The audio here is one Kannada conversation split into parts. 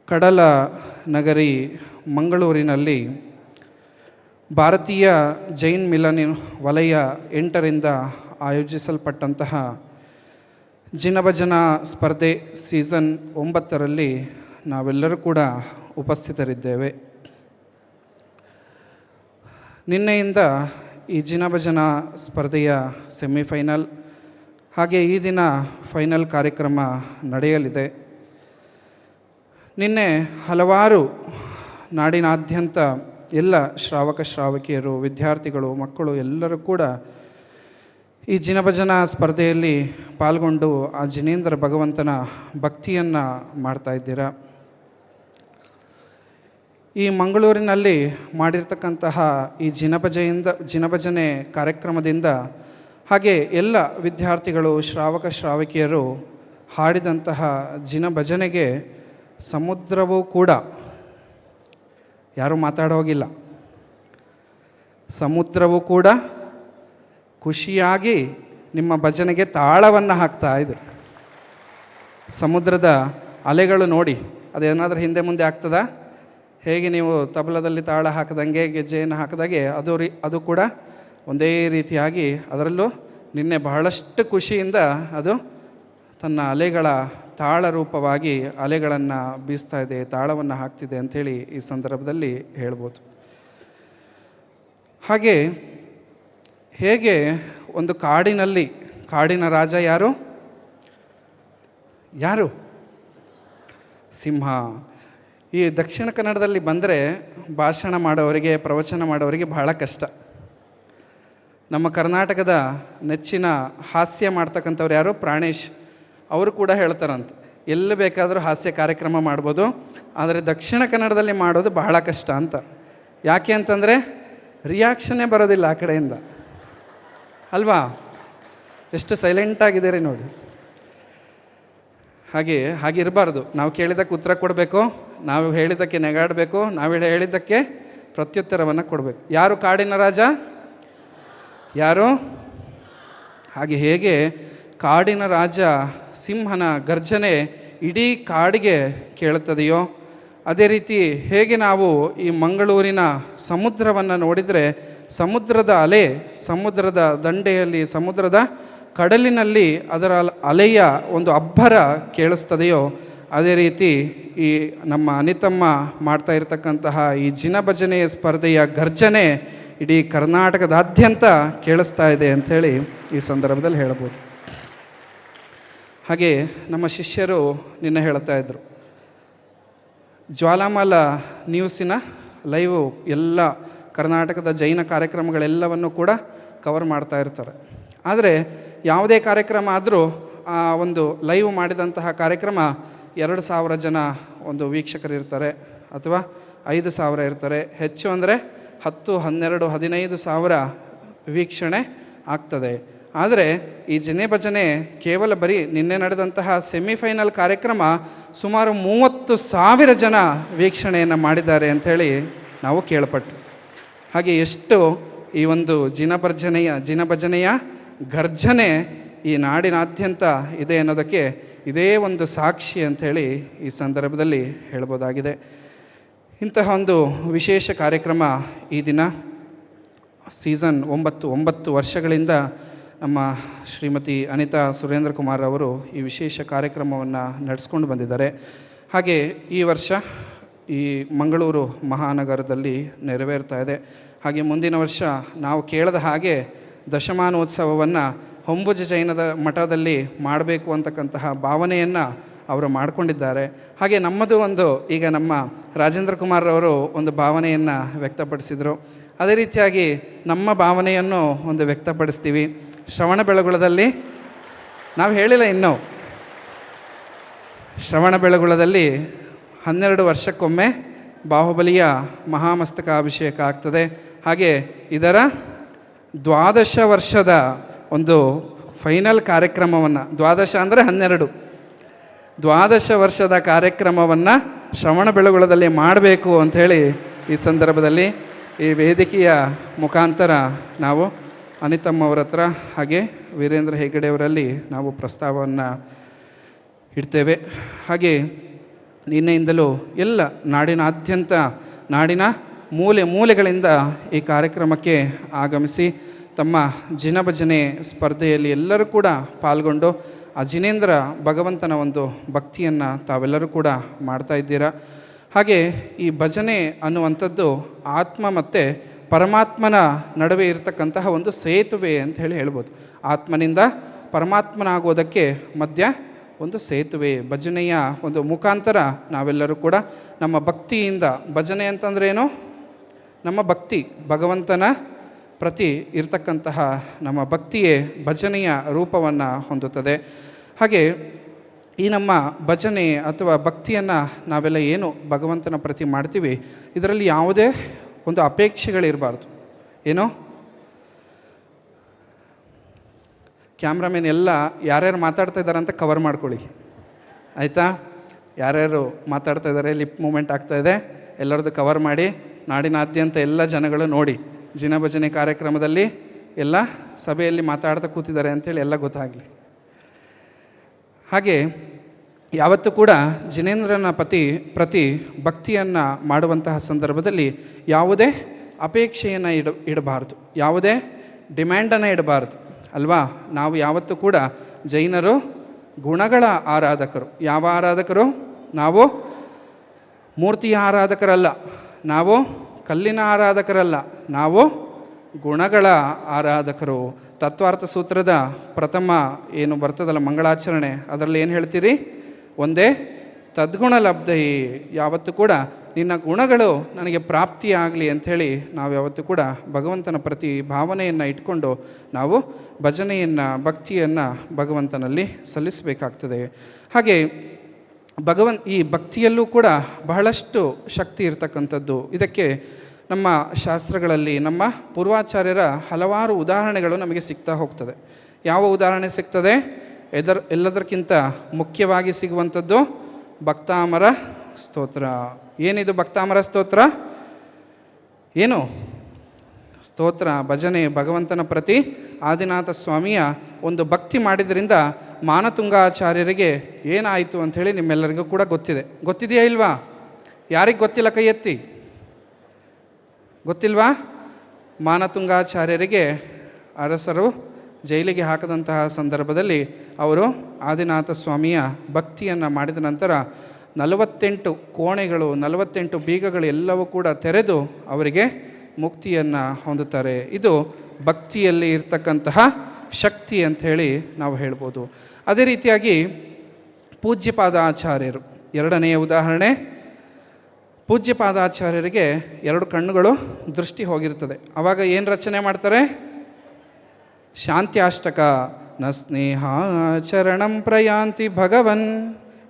ಕಡಲ ನಗರಿ ಮಂಗಳೂರಿನಲ್ಲಿ ಭಾರತೀಯ ಜೈನ್ ಮಿಲನ ವಲಯ 8ರಿಂದ ಆಯೋಜಿಸಲ್ಪಟ್ಟಂತಹ ಜಿನಭಜನಾ ಸ್ಪರ್ಧೆ ಸೀಸನ್ 9ರಲ್ಲಿ ನಾವೆಲ್ಲರೂ ಕೂಡ ಉಪಸ್ಥಿತರಿದ್ದೇವೆ. ನಿನ್ನೆಯಿಂದ ಈ ಜಿನಭಜನಾ ಸ್ಪರ್ಧೆಯ ಸೆಮಿಫೈನಲ್ ಹಾಗೆ ಈ ದಿನ ಫೈನಲ್ ಕಾರ್ಯಕ್ರಮ ನಡೆಯಲಿದೆ. ನಿನ್ನೆ ಹಲವಾರು ನಾಡಿನಾದ್ಯಂತ ಎಲ್ಲ ಶ್ರಾವಕ ಶ್ರಾವಕಿಯರು, ವಿದ್ಯಾರ್ಥಿಗಳು, ಮಕ್ಕಳು ಎಲ್ಲರೂ ಕೂಡ ಈ ಜಿನಭಜನಾ ಸ್ಪರ್ಧೆಯಲ್ಲಿ ಪಾಲ್ಗೊಂಡು ಆ ಜಿನೇಂದ್ರ ಭಗವಂತನ ಭಕ್ತಿಯನ್ನು ಮಾಡ್ತಾ ಇದ್ದೀರಾ. ಈ ಮಂಗಳೂರಿನಲ್ಲಿ ಮಾಡಿರ್ತಕ್ಕಂತಹ ಈ ಜಿನಭಜನೆ ಕಾರ್ಯಕ್ರಮದಿಂದ ಹಾಗೆ ಎಲ್ಲ ವಿದ್ಯಾರ್ಥಿಗಳು, ಶ್ರಾವಕ ಶ್ರಾವಕಿಯರು ಹಾಡಿದಂತಹ ಜಿನಭಜನೆಗೆ ಸಮುದ್ರವೂ ಕೂಡ, ಯಾರೂ ಮಾತಾಡೋಗಿಲ್ಲ, ಸಮುದ್ರವೂ ಕೂಡ ಖುಷಿಯಾಗಿ ನಿಮ್ಮ ಭಜನೆಗೆ ತಾಳವನ್ನು ಹಾಕ್ತಾ ಇದೆ. ಸಮುದ್ರದ ಅಲೆಗಳು ನೋಡಿ, ಅದೇನಾದರೂ ಹಿಂದೆ ಮುಂದೆ ಆಗ್ತದಾ? ಹೇಗೆ ನೀವು ತಬಲದಲ್ಲಿ ತಾಳ ಹಾಕಿದಂಗೆ, ಗೆಜ್ಜೆಯನ್ನು ಹಾಕಿದಾಗೆ ಅದು ಕೂಡ ಒಂದೇ ರೀತಿಯಾಗಿ, ಅದರಲ್ಲೂ ನಿನ್ನೆ ಬಹಳಷ್ಟು ಖುಷಿಯಿಂದ ಅದು ತನ್ನ ಅಲೆಗಳ ತಾಳ ರೂಪವಾಗಿ ಅಲೆಗಳನ್ನು ಬೀಸ್ತಾ ಇದೆ, ತಾಳವನ್ನು ಹಾಕ್ತಿದೆ ಅಂಥೇಳಿ ಈ ಸಂದರ್ಭದಲ್ಲಿ ಹೇಳ್ಬೋದು. ಹಾಗೆ ಹೇಗೆ ಒಂದು ಕಾಡಿನಲ್ಲಿ, ಕಾಡಿನ ರಾಜ ಯಾರು? ಸಿಂಹ. ಈ ದಕ್ಷಿಣ ಕನ್ನಡದಲ್ಲಿ ಬಂದರೆ ಭಾಷಣ ಮಾಡೋವರಿಗೆ, ಪ್ರವಚನ ಮಾಡೋವರಿಗೆ ಬಹಳ ಕಷ್ಟ. ನಮ್ಮ ಕರ್ನಾಟಕದ ನೆಚ್ಚಿನ ಹಾಸ್ಯ ಮಾಡ್ತಕ್ಕಂಥವ್ರು ಯಾರು? ಪ್ರಾಣೇಶ್. ಅವರು ಕೂಡ ಹೇಳ್ತಾರಂತೆ, ಎಲ್ಲಿ ಬೇಕಾದರೂ ಹಾಸ್ಯ ಕಾರ್ಯಕ್ರಮ ಮಾಡ್ಬೋದು, ಆದರೆ ದಕ್ಷಿಣ ಕನ್ನಡದಲ್ಲಿ ಮಾಡೋದು ಬಹಳ ಕಷ್ಟ ಅಂತ. ಯಾಕೆ ಅಂತಂದರೆ ರಿಯಾಕ್ಷನ್ನೇ ಬರೋದಿಲ್ಲ ಆ ಕಡೆಯಿಂದ, ಅಲ್ವಾ? ಎಷ್ಟು ಸೈಲೆಂಟಾಗಿದ್ದೀರಿ ನೋಡಿ. ಹಾಗಿರಬಾರ್ದು. ನಾವು ಕೇಳಿದ್ದಕ್ಕೆ ಉತ್ತರ ಕೊಡಬೇಕು, ನಾವು ಹೇಳಿದ್ದಕ್ಕೆ ನೆಗಾಡಬೇಕು, ನಾವು ಹೇಳಿದ್ದಕ್ಕೆ ಪ್ರತ್ಯುತ್ತರವನ್ನು ಕೊಡಬೇಕು. ಯಾರು ಕಾಡಿನ ರಾಜ? ಯಾರು? ಹೇಗೆ ಕಾಡಿನ ರಾಜ ಸಿಂಹನ ಗರ್ಜನೆ ಇಡೀ ಕಾಡಿಗೆ ಕೇಳುತ್ತದೆಯೋ, ಅದೇ ರೀತಿ ಹೇಗೆ ನಾವು ಈ ಮಂಗಳೂರಿನ ಸಮುದ್ರವನ್ನು ನೋಡಿದರೆ ಸಮುದ್ರದ ಅಲೆ, ಸಮುದ್ರದ ದಂಡೆಯಲ್ಲಿ, ಸಮುದ್ರದ ಕಡಲಿನಲ್ಲಿ ಅದರ ಅಲೆಯ ಒಂದು ಅಬ್ಬರ ಕೇಳಿಸ್ತದೆಯೋ, ಅದೇ ರೀತಿ ಈ ನಮ್ಮ ಅನಿತಮ್ಮ ಮಾಡ್ತಾ ಇರತಕ್ಕಂತಹ ಈ ಜಿನಭಜನೆಯ ಸ್ಪರ್ಧೆಯ ಗರ್ಜನೆ ಇಡೀ ಕರ್ನಾಟಕದಾದ್ಯಂತ ಕೇಳಿಸ್ತಾ ಇದೆ ಅಂಥೇಳಿ ಈ ಸಂದರ್ಭದಲ್ಲಿ ಹೇಳ್ಬೋದು. ಹಾಗೆ ನಮ್ಮ ಶಿಷ್ಯರು ನಿನ್ನೆ ಹೇಳ್ತಾ ಇದ್ದರು, ಜ್ವಾಲಾಮಾಲ ನ್ಯೂಸಿನ ಲೈವು ಎಲ್ಲ ಕರ್ನಾಟಕದ ಜೈನ ಕಾರ್ಯಕ್ರಮಗಳೆಲ್ಲವನ್ನು ಕೂಡ ಕವರ್ ಮಾಡ್ತಾ ಇರ್ತಾರೆ. ಆದರೆ ಯಾವುದೇ ಕಾರ್ಯಕ್ರಮ ಆದರೂ ಆ ಒಂದು ಲೈವ್ ಮಾಡಿದಂತಹ ಕಾರ್ಯಕ್ರಮ 2,000 ಜನ ಒಂದು ವೀಕ್ಷಕರಿರ್ತಾರೆ, ಅಥವಾ 5,000 ಇರ್ತಾರೆ. ಹೆಚ್ಚು ಅಂದರೆ 10, 12, 15,000 ವೀಕ್ಷಣೆ ಆಗ್ತದೆ. ಆದರೆ ಈ ಜಿನಭಜನೆ ಕೇವಲ ಬರೀ ನಿನ್ನೆ ನಡೆದಂತಹ ಸೆಮಿಫೈನಲ್ ಕಾರ್ಯಕ್ರಮ ಸುಮಾರು 30,000 ಜನ ವೀಕ್ಷಣೆಯನ್ನು ಮಾಡಿದ್ದಾರೆ ಅಂಥೇಳಿ ನಾವು ಕೇಳ್ಪಟ್ಟು. ಹಾಗೆ ಎಷ್ಟು ಈ ಒಂದು ಜಿನಭಜನೆಯ ಗರ್ಜನೆ ಈ ನಾಡಿನಾದ್ಯಂತ ಇದೆ ಅನ್ನೋದಕ್ಕೆ ಇದೇ ಒಂದು ಸಾಕ್ಷಿ ಅಂಥೇಳಿ ಈ ಸಂದರ್ಭದಲ್ಲಿ ಹೇಳ್ಬೋದಾಗಿದೆ. ಇಂತಹ ಒಂದು ವಿಶೇಷ ಕಾರ್ಯಕ್ರಮ ಈ ದಿನ ಸೀಸನ್ 9 ವರ್ಷಗಳಿಂದ ನಮ್ಮ ಶ್ರೀಮತಿ ಅನಿತಾ ಸುರೇಂದ್ರ ಕುಮಾರ್ ಅವರು ಈ ವಿಶೇಷ ಕಾರ್ಯಕ್ರಮವನ್ನು ನಡೆಸ್ಕೊಂಡು ಬಂದಿದ್ದಾರೆ. ಹಾಗೆ ಈ ವರ್ಷ ಈ ಮಂಗಳೂರು ಮಹಾನಗರದಲ್ಲಿ ನೆರವೇರ್ತಾ ಇದೆ. ಹಾಗೆ ಮುಂದಿನ ವರ್ಷ ನಾವು ಕೇಳದ ಹಾಗೆ ದಶಮಾನೋತ್ಸವವನ್ನು ಹೊಂಬುಜ ಜೈನದ ಮಠದಲ್ಲಿ ಮಾಡಬೇಕು ಅಂತಕ್ಕಂತಹ ಭಾವನೆಯನ್ನು ಅವರು ಮಾಡಿಕೊಂಡಿದ್ದಾರೆ. ಹಾಗೆ ನಮ್ಮದು ಒಂದು, ಈಗ ನಮ್ಮ ರಾಜೇಂದ್ರ ಕುಮಾರ್ ಅವರು ಒಂದು ಭಾವನೆಯನ್ನು ವ್ಯಕ್ತಪಡಿಸಿದರು. ಅದೇ ರೀತಿಯಾಗಿ ನಮ್ಮ ಭಾವನೆಯನ್ನು ಒಂದು ವ್ಯಕ್ತಪಡಿಸ್ತೀವಿ. ಶ್ರವಣಬೆಳಗೊಳದಲ್ಲಿ ನಾವು ಹೇಳಿಲ್ಲ ಇನ್ನೂ, ಶ್ರವಣಬೆಳಗೊಳದಲ್ಲಿ 12 ವರ್ಷಕ್ಕೊಮ್ಮೆ ಬಾಹುಬಲಿಯ ಮಹಾಮಸ್ತಕಾಭಿಷೇಕ ಆಗ್ತದೆ. ಹಾಗೆ ಇದರ 12 ವರ್ಷದ ಒಂದು ಫೈನಲ್ ಕಾರ್ಯಕ್ರಮವನ್ನು, 12 ಅಂದರೆ 12, 12 ವರ್ಷದ ಕಾರ್ಯಕ್ರಮವನ್ನು ಶ್ರವಣಬೆಳಗೊಳದಲ್ಲಿ ಮಾಡಬೇಕು ಅಂಥೇಳಿ ಈ ಸಂದರ್ಭದಲ್ಲಿ ಈ ವೇದಿಕೆಯ ಮುಖಾಂತರ ನಾವು ಅನಿತಮ್ಮವ್ರ ಹತ್ರ ಹಾಗೆ ವೀರೇಂದ್ರ ಹೆಗ್ಗಡೆಯವರಲ್ಲಿ ನಾವು ಪ್ರಸ್ತಾವವನ್ನು ಇಡ್ತೇವೆ. ಹಾಗೆ ನಿನ್ನೆಯಿಂದಲೂ ಎಲ್ಲ ನಾಡಿನಾದ್ಯಂತ ನಾಡಿನ ಮೂಲೆ ಮೂಲೆಗಳಿಂದ ಈ ಕಾರ್ಯಕ್ರಮಕ್ಕೆ ಆಗಮಿಸಿ ತಮ್ಮ ಜಿನಭಜನೆ ಸ್ಪರ್ಧೆಯಲ್ಲಿ ಎಲ್ಲರೂ ಕೂಡ ಪಾಲ್ಗೊಂಡು ಆ ಜಿನೇಂದ್ರ ಭಗವಂತನ ಒಂದು ಭಕ್ತಿಯನ್ನು ತಾವೆಲ್ಲರೂ ಕೂಡ ಮಾಡ್ತಾ ಇದ್ದೀರಾ. ಹಾಗೆ ಈ ಭಜನೆ ಅನ್ನುವಂಥದ್ದು ಆತ್ಮ ಮತ್ತು ಪರಮಾತ್ಮನ ನಡುವೆ ಇರತಕ್ಕಂತಹ ಒಂದು ಸೇತುವೆ ಅಂತ ಹೇಳ್ಬೋದು. ಆತ್ಮನಿಂದ ಪರಮಾತ್ಮನಾಗೋದಕ್ಕೆ ಮಧ್ಯ ಒಂದು ಸೇತುವೆ ಭಜನೆಯ ಒಂದು ಮುಖಾಂತರ ನಾವೆಲ್ಲರೂ ಕೂಡ ನಮ್ಮ ಭಕ್ತಿಯಿಂದ, ಭಜನೆ ಅಂತಂದ್ರೇನು? ನಮ್ಮ ಭಕ್ತಿ, ಭಗವಂತನ ಪ್ರತಿ ಇರತಕ್ಕಂತಹ ನಮ್ಮ ಭಕ್ತಿಯೇ ಭಜನೆಯ ರೂಪವನ್ನು ಹೊಂದುತ್ತದೆ. ಹಾಗೆ ಈ ನಮ್ಮ ಭಜನೆ ಅಥವಾ ಭಕ್ತಿಯನ್ನು ನಾವೆಲ್ಲ ಏನು ಭಗವಂತನ ಪ್ರತಿ ಮಾಡ್ತೀವಿ, ಇದರಲ್ಲಿ ಯಾವುದೇ ಒಂದು ಅಪೇಕ್ಷೆಗಳಿರಬಾರ್ದು. ಏನೋ ಕ್ಯಾಮ್ರಾಮನ್ ಎಲ್ಲ ಯಾರ್ಯಾರು ಮಾತಾಡ್ತಾ ಇದ್ದಾರೆ ಅಂತ ಕವರ್ ಮಾಡ್ಕೊಳ್ಳಿ, ಆಯಿತಾ? ಯಾರ್ಯಾರು ಮಾತಾಡ್ತಾ ಇದ್ದಾರೆ, ಲಿಪ್ ಮೂಮೆಂಟ್ ಆಗ್ತಾಯಿದೆ, ಎಲ್ಲರದ್ದು ಕವರ್ ಮಾಡಿ ನಾಡಿನಾದ್ಯಂತ ಎಲ್ಲ ಜನಗಳು ನೋಡಿ. ಜಿನಭಜನೆ ಕಾರ್ಯಕ್ರಮದಲ್ಲಿ ಎಲ್ಲ ಸಭೆಯಲ್ಲಿ ಮಾತಾಡ್ತಾ ಕೂತಿದ್ದಾರೆ ಅಂಥೇಳಿ ಎಲ್ಲ ಗೊತ್ತಾಗಲಿ. ಹಾಗೆ ಯಾವತ್ತೂ ಕೂಡ ಜಿನೇಂದ್ರನ ಪ್ರತಿ ಭಕ್ತಿಯನ್ನು ಮಾಡುವಂತಹ ಸಂದರ್ಭದಲ್ಲಿ ಯಾವುದೇ ಅಪೇಕ್ಷೆಯನ್ನು ಇಡಬಾರ್ದು, ಯಾವುದೇ ಡಿಮ್ಯಾಂಡನ್ನು ಇಡಬಾರ್ದು ಅಲ್ವಾ? ನಾವು ಯಾವತ್ತೂ ಕೂಡ ಜೈನರು ಗುಣಗಳ ಆರಾಧಕರು. ಯಾವ ಆರಾಧಕರು? ನಾವು ಮೂರ್ತಿಯ ಆರಾಧಕರಲ್ಲ, ನಾವು ಕಲ್ಲಿನ ಆರಾಧಕರಲ್ಲ, ನಾವು ಗುಣಗಳ ಆರಾಧಕರು. ತತ್ವಾರ್ಥ ಸೂತ್ರದ ಪ್ರಥಮ ಏನು ಬರ್ತದಲ್ಲ ಮಂಗಳಾಚರಣೆ, ಅದರಲ್ಲಿ ಏನು ಹೇಳ್ತೀರಿ? ಒಂದೇ ತದ್ಗುಣ ಲಬ್ಧೈ. ಯಾವತ್ತೂ ಕೂಡ ನಿನ್ನ ಗುಣಗಳು ನನಗೆ ಪ್ರಾಪ್ತಿಯಾಗಲಿ ಅಂಥೇಳಿ ನಾವು ಯಾವತ್ತೂ ಕೂಡ ಭಗವಂತನ ಪ್ರತಿ ಭಾವನೆಯನ್ನು ಇಟ್ಕೊಂಡು ನಾವು ಭಜನೆಯನ್ನು, ಭಕ್ತಿಯನ್ನು ಭಗವಂತನಲ್ಲಿ ಸಲ್ಲಿಸಬೇಕಾಗ್ತದೆ. ಹಾಗೆ ಈ ಭಕ್ತಿಯಲ್ಲೂ ಕೂಡ ಬಹಳಷ್ಟು ಶಕ್ತಿ ಇರತಕ್ಕಂಥದ್ದು. ಇದಕ್ಕೆ ನಮ್ಮ ಶಾಸ್ತ್ರಗಳಲ್ಲಿ ನಮ್ಮ ಪೂರ್ವಾಚಾರ್ಯರ ಹಲವಾರು ಉದಾಹರಣೆಗಳು ನಮಗೆ ಸಿಗ್ತಾ ಹೋಗ್ತದೆ. ಯಾವ ಉದಾಹರಣೆ ಸಿಗ್ತದೆ? ಎಲ್ಲದಕ್ಕಿಂತ ಮುಖ್ಯವಾಗಿ ಸಿಗುವಂಥದ್ದು ಭಕ್ತಾಮರ ಸ್ತೋತ್ರ. ಏನಿದು ಭಕ್ತಾಮರ ಸ್ತೋತ್ರ? ಏನು ಸ್ತೋತ್ರ? ಭಜನೆ, ಭಗವಂತನ ಪ್ರತಿ ಆದಿನಾಥ ಸ್ವಾಮಿಯ ಒಂದು ಭಕ್ತಿ ಮಾಡಿದ್ರಿಂದ ಮಾನತುಂಗಾಚಾರ್ಯರಿಗೆ ಏನಾಯಿತು ಅಂಥೇಳಿ ನಿಮ್ಮೆಲ್ಲರಿಗೂ ಕೂಡ ಗೊತ್ತಿದೆಯಾ ಇಲ್ವಾ? ಯಾರಿಗೆ ಗೊತ್ತಿಲ್ಲ ಕೈ ಎತ್ತಿ. ಗೊತ್ತಿಲ್ವಾ? ಮಾನತುಂಗಾಚಾರ್ಯರಿಗೆ ಅರಸರು ಜೈಲಿಗೆ ಹಾಕದಂತಹ ಸಂದರ್ಭದಲ್ಲಿ ಅವರು ಆದಿನಾಥ ಸ್ವಾಮಿಯ ಭಕ್ತಿಯನ್ನು ಮಾಡಿದ ನಂತರ 48 ಕೋಣೆಗಳು, 48 ಬೀಗಗಳು ಎಲ್ಲವೂ ಕೂಡ ತೆರೆದು ಅವರಿಗೆ ಮುಕ್ತಿಯನ್ನು ಹೊಂದುತ್ತಾರೆ. ಇದು ಭಕ್ತಿಯಲ್ಲಿ ಇರ್ತಕ್ಕಂತಹ ಶಕ್ತಿ ಅಂಥೇಳಿ ನಾವು ಹೇಳ್ಬೋದು. ಅದೇ ರೀತಿಯಾಗಿ ಪೂಜ್ಯಪಾದಾಚಾರ್ಯರು ಎರಡನೆಯ ಉದಾಹರಣೆ. ಪೂಜ್ಯಪಾದಾಚಾರ್ಯರಿಗೆ 2 ಕಣ್ಣುಗಳು ದೃಷ್ಟಿ ಹೋಗಿರ್ತದೆ. ಆವಾಗ ಏನು ರಚನೆ ಮಾಡ್ತಾರೆ? ಶಾಂತ್ಯಾಷ್ಟಕ. ನ ಸ್ನೇಹಾಚರಣಂ ಪ್ರಯಾಂತಿ ಭಗವನ್.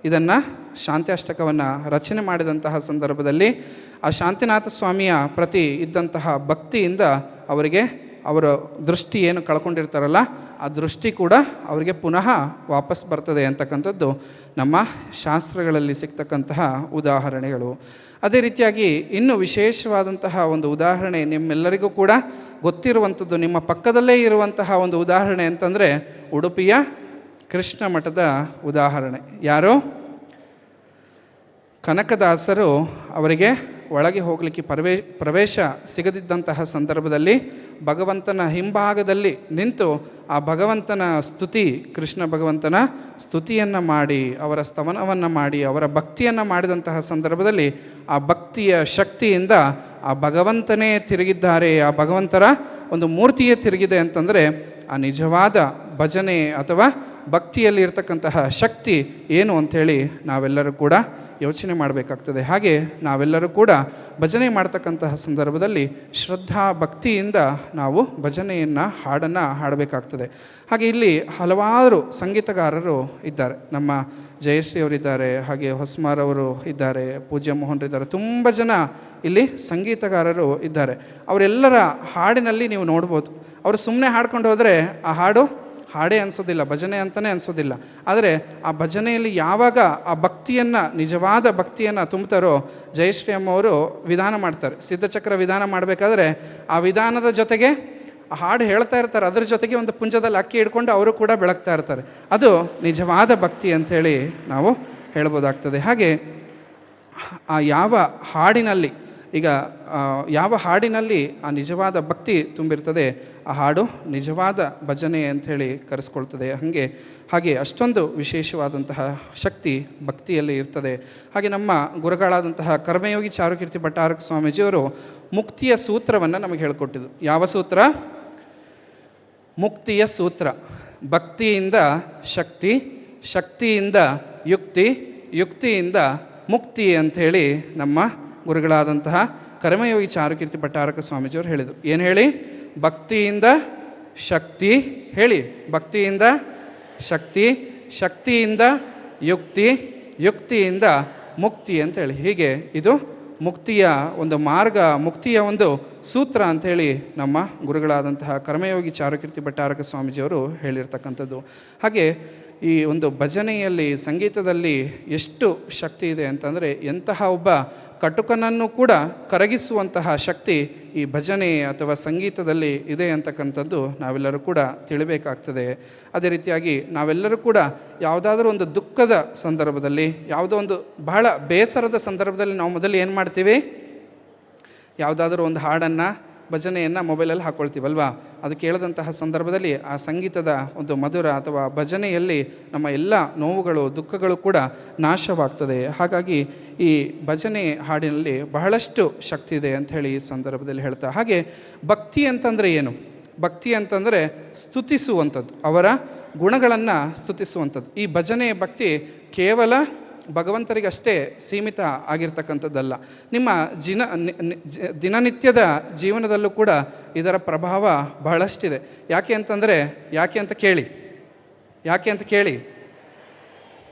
ಇದನ್ನು ಶಾಂತ್ಯಾಷ್ಟಕವನ್ನು ರಚನೆ ಮಾಡಿದಂತಹ ಸಂದರ್ಭದಲ್ಲಿ ಆ ಶಾಂತಿನಾಥ ಸ್ವಾಮಿಯ ಪ್ರತಿ ಇದ್ದಂತಹ ಭಕ್ತಿಯಿಂದ ಅವರಿಗೆ ಅವರ ದೃಷ್ಟಿ ಏನು ಕಳ್ಕೊಂಡಿರ್ತಾರಲ್ಲ, ಆ ದೃಷ್ಟಿ ಕೂಡ ಅವರಿಗೆ ಪುನಃ ವಾಪಸ್ ಬರ್ತದೆ ಅಂತಕ್ಕಂಥದ್ದು ನಮ್ಮ ಶಾಸ್ತ್ರಗಳಲ್ಲಿ ಸಿಗ್ತಕ್ಕಂತಹ ಉದಾಹರಣೆಗಳು. ಅದೇ ರೀತಿಯಾಗಿ ಇನ್ನೂ ವಿಶೇಷವಾದಂತಹ ಒಂದು ಉದಾಹರಣೆ ನಿಮ್ಮೆಲ್ಲರಿಗೂ ಕೂಡ ಗೊತ್ತಿರುವಂಥದ್ದು, ನಿಮ್ಮ ಪಕ್ಕದಲ್ಲೇ ಇರುವಂತಹ ಒಂದು ಉದಾಹರಣೆ ಅಂತಂದರೆ ಉಡುಪಿಯ ಕೃಷ್ಣ ಮಠದ ಉದಾಹರಣೆ. ಯಾರು? ಕನಕದಾಸರು ಅವರಿಗೆ ಒಳಗೆ ಹೋಗಲಿಕ್ಕೆ ಪ್ರವೇಶ ಸಿಗದಿದ್ದಂತಹ ಸಂದರ್ಭದಲ್ಲಿ ಭಗವಂತನ ಹಿಂಭಾಗದಲ್ಲಿ ನಿಂತು ಆ ಭಗವಂತನ ಸ್ತುತಿ, ಕೃಷ್ಣ ಭಗವಂತನ ಸ್ತುತಿಯನ್ನು ಮಾಡಿ, ಅವರ ಸ್ತವನವನ್ನು ಮಾಡಿ, ಅವರ ಭಕ್ತಿಯನ್ನು ಮಾಡಿದಂತಹ ಸಂದರ್ಭದಲ್ಲಿ ಆ ಭಕ್ತಿಯ ಶಕ್ತಿಯಿಂದ ಆ ಭಗವಂತನೇ ತಿರುಗಿದ್ದಾರೆ, ಆ ಭಗವಂತರ ಒಂದು ಮೂರ್ತಿಯೇ ತಿರುಗಿದೆ ಅಂತಂದರೆ ಆ ನಿಜವಾದ ಭಜನೆ ಅಥವಾ ಭಕ್ತಿಯಲ್ಲಿ ಇರ್ತಕ್ಕಂತಹ ಶಕ್ತಿ ಏನು ಅಂಥೇಳಿ ನಾವೆಲ್ಲರೂ ಕೂಡ ಯೋಚನೆ ಮಾಡಬೇಕಾಗ್ತದೆ. ಹಾಗೆ ನಾವೆಲ್ಲರೂ ಕೂಡ ಭಜನೆ ಮಾಡ್ತಕ್ಕಂತಹ ಸಂದರ್ಭದಲ್ಲಿ ಶ್ರದ್ಧಾ ಭಕ್ತಿಯಿಂದ ನಾವು ಭಜನೆಯನ್ನು ಹಾಡನ್ನು ಹಾಡಬೇಕಾಗ್ತದೆ. ಹಾಗೆ ಇಲ್ಲಿ ಹಲವಾರು ಸಂಗೀತಗಾರರು ಇದ್ದಾರೆ. ನಮ್ಮ ಜಯಶ್ರೀ ಅವರಿದ್ದಾರೆ, ಹಾಗೆ ಹೊಸ್ಮಾರವರು ಇದ್ದಾರೆ, ಪೂಜ್ಯ ಮೋಹನ್ರಿದ್ದಾರೆ, ತುಂಬ ಜನ ಇಲ್ಲಿ ಸಂಗೀತಗಾರರು ಇದ್ದಾರೆ. ಅವರೆಲ್ಲರ ಹಾಡಿನಲ್ಲಿ ನೀವು ನೋಡ್ಬೋದು, ಅವರು ಸುಮ್ಮನೆ ಹಾಡ್ಕೊಂಡು ಹೋದರೆ ಆ ಹಾಡೇ ಅನಿಸೋದಿಲ್ಲ, ಭಜನೆ ಅಂತಲೇ ಅನಿಸೋದಿಲ್ಲ. ಆದರೆ ಆ ಭಜನೆಯಲ್ಲಿ ಯಾವಾಗ ಆ ಭಕ್ತಿಯನ್ನು, ನಿಜವಾದ ಭಕ್ತಿಯನ್ನು ತುಂಬುತ್ತಾರೋ, ಜಯಶ್ರೀ ಅಮ್ಮವರು ವಿಧಾನ ಮಾಡ್ತಾರೆ. ಸಿದ್ಧಚಕ್ರ ವಿಧಾನ ಮಾಡಬೇಕಾದ್ರೆ ಆ ವಿಧಾನದ ಜೊತೆಗೆ ಆ ಹಾಡು ಹೇಳ್ತಾ ಇರ್ತಾರೆ, ಅದರ ಜೊತೆಗೆ ಒಂದು ಪುಂಜದಲ್ಲಿ ಅಕ್ಕಿ ಹಿಡ್ಕೊಂಡು ಅವರು ಕೂಡ ಬೆಳಗ್ತಾ ಇರ್ತಾರೆ. ಅದು ನಿಜವಾದ ಭಕ್ತಿ ಅಂಥೇಳಿ ನಾವು ಹೇಳ್ಬೋದಾಗ್ತದೆ. ಹಾಗೆ ಆ ಯಾವ ಹಾಡಿನಲ್ಲಿ ಈಗ ಯಾವ ಹಾಡಿನಲ್ಲಿ ಆ ನಿಜವಾದ ಭಕ್ತಿ ತುಂಬಿರ್ತದೆ ಆ ಹಾಡು ನಿಜವಾದ ಭಜನೆ ಅಂಥೇಳಿ ಕರೆಸ್ಕೊಳ್ತದೆ. ಹಾಗೆ ಅಷ್ಟೊಂದು ವಿಶೇಷವಾದಂತಹ ಶಕ್ತಿ ಭಕ್ತಿಯಲ್ಲಿ ಇರ್ತದೆ. ಹಾಗೆ ನಮ್ಮ ಗುರುಗಳಾದಂತಹ ಕರ್ಮಯೋಗಿ ಚಾರುಕೀರ್ತಿ ಭಟ್ಟಾರಕ ಸ್ವಾಮೀಜಿಯವರು ಮುಕ್ತಿಯ ಸೂತ್ರವನ್ನು ನಮಗೆ ಹೇಳಿಕೊಟ್ಟಿದ್ದು. ಯಾವ ಸೂತ್ರ? ಮುಕ್ತಿಯ ಸೂತ್ರ. ಭಕ್ತಿಯಿಂದ ಶಕ್ತಿ, ಶಕ್ತಿಯಿಂದ ಯುಕ್ತಿ, ಯುಕ್ತಿಯಿಂದ ಮುಕ್ತಿ ಅಂಥೇಳಿ ನಮ್ಮ ಗುರುಗಳಾದಂತಹ ಕರ್ಮಯೋಗಿ ಚಾರುಕೀರ್ತಿ ಭಟ್ಟಾರಕ ಸ್ವಾಮೀಜಿಯವರು ಹೇಳಿದರು. ಏನು ಹೇಳಿ? ಭಕ್ತಿಯಿಂದ ಶಕ್ತಿ, ಹೇಳಿ, ಭಕ್ತಿಯಿಂದ ಶಕ್ತಿ, ಶಕ್ತಿಯಿಂದ ಯುಕ್ತಿ, ಯುಕ್ತಿಯಿಂದ ಮುಕ್ತಿ ಅಂತೇಳಿ. ಹೀಗೆ ಇದು ಮುಕ್ತಿಯ ಒಂದು ಮಾರ್ಗ, ಮುಕ್ತಿಯ ಒಂದು ಸೂತ್ರ ಅಂಥೇಳಿ ನಮ್ಮ ಗುರುಗಳಾದಂತಹ ಕರ್ಮಯೋಗಿ ಚಾರುಕೀರ್ತಿ ಭಟ್ಟಾರಕ ಸ್ವಾಮೀಜಿಯವರು ಹೇಳಿರ್ತಕ್ಕಂಥದ್ದು. ಹಾಗೆ ಈ ಒಂದು ಭಜನೆಯಲ್ಲಿ, ಸಂಗೀತದಲ್ಲಿ ಎಷ್ಟು ಶಕ್ತಿ ಇದೆ ಅಂತಂದರೆ, ಎಂತಹ ಒಬ್ಬ ಕಟುಕನನ್ನು ಕೂಡ ಕರಗಿಸುವಂತಹ ಶಕ್ತಿ ಈ ಭಜನೆ ಅಥವಾ ಸಂಗೀತದಲ್ಲಿ ಇದೆ ಅಂತಕ್ಕಂಥದ್ದು ನಾವೆಲ್ಲರೂ ಕೂಡ ತಿಳಿಬೇಕಾಗ್ತದೆ. ಅದೇ ರೀತಿಯಾಗಿ ನಾವೆಲ್ಲರೂ ಕೂಡ ಯಾವುದಾದ್ರೂ ಒಂದು ದುಃಖದ ಸಂದರ್ಭದಲ್ಲಿ, ಯಾವುದೋ ಒಂದು ಬಹಳ ಬೇಸರದ ಸಂದರ್ಭದಲ್ಲಿ ನಾವು ಮೊದಲು ಏನು ಮಾಡ್ತೀವಿ? ಯಾವುದಾದ್ರೂ ಒಂದು ಹಾಡನ್ನು, ಭಜನೆಯನ್ನು ಮೊಬೈಲಲ್ಲಿ ಹಾಕ್ಕೊಳ್ತೀವಲ್ವಾ? ಅದು ಕೇಳಿದಂತಹ ಸಂದರ್ಭದಲ್ಲಿ ಆ ಸಂಗೀತದ ಒಂದು ಮಧುರ ಅಥವಾ ಭಜನೆಯಲ್ಲಿ ನಮ್ಮ ಎಲ್ಲ ನೋವುಗಳು, ದುಃಖಗಳು ಕೂಡ ನಾಶವಾಗ್ತದೆ. ಹಾಗಾಗಿ ಈ ಭಜನೆ ಹಾಡಿನಲ್ಲಿ ಬಹಳಷ್ಟು ಶಕ್ತಿ ಇದೆ ಅಂಥೇಳಿ ಈ ಸಂದರ್ಭದಲ್ಲಿ ಹೇಳ್ತಾ. ಹಾಗೆ ಭಕ್ತಿ ಅಂತಂದರೆ ಏನು? ಭಕ್ತಿ ಅಂತಂದರೆ ಸ್ತುತಿಸುವಂಥದ್ದು, ಅವರ ಗುಣಗಳನ್ನು ಸ್ತುತಿಸುವಂಥದ್ದು. ಈ ಭಜನೆ ಭಕ್ತಿ ಕೇವಲ ಭಗವಂತರಿಗಷ್ಟೇ ಸೀಮಿತ ಆಗಿರ್ತಕ್ಕಂಥದ್ದಲ್ಲ. ನಿಮ್ಮ ದಿನನಿತ್ಯದ ಜೀವನದಲ್ಲೂ ಕೂಡ ಇದರ ಪ್ರಭಾವ ಬಹಳಷ್ಟಿದೆ. ಯಾಕೆ ಅಂತ ಕೇಳಿ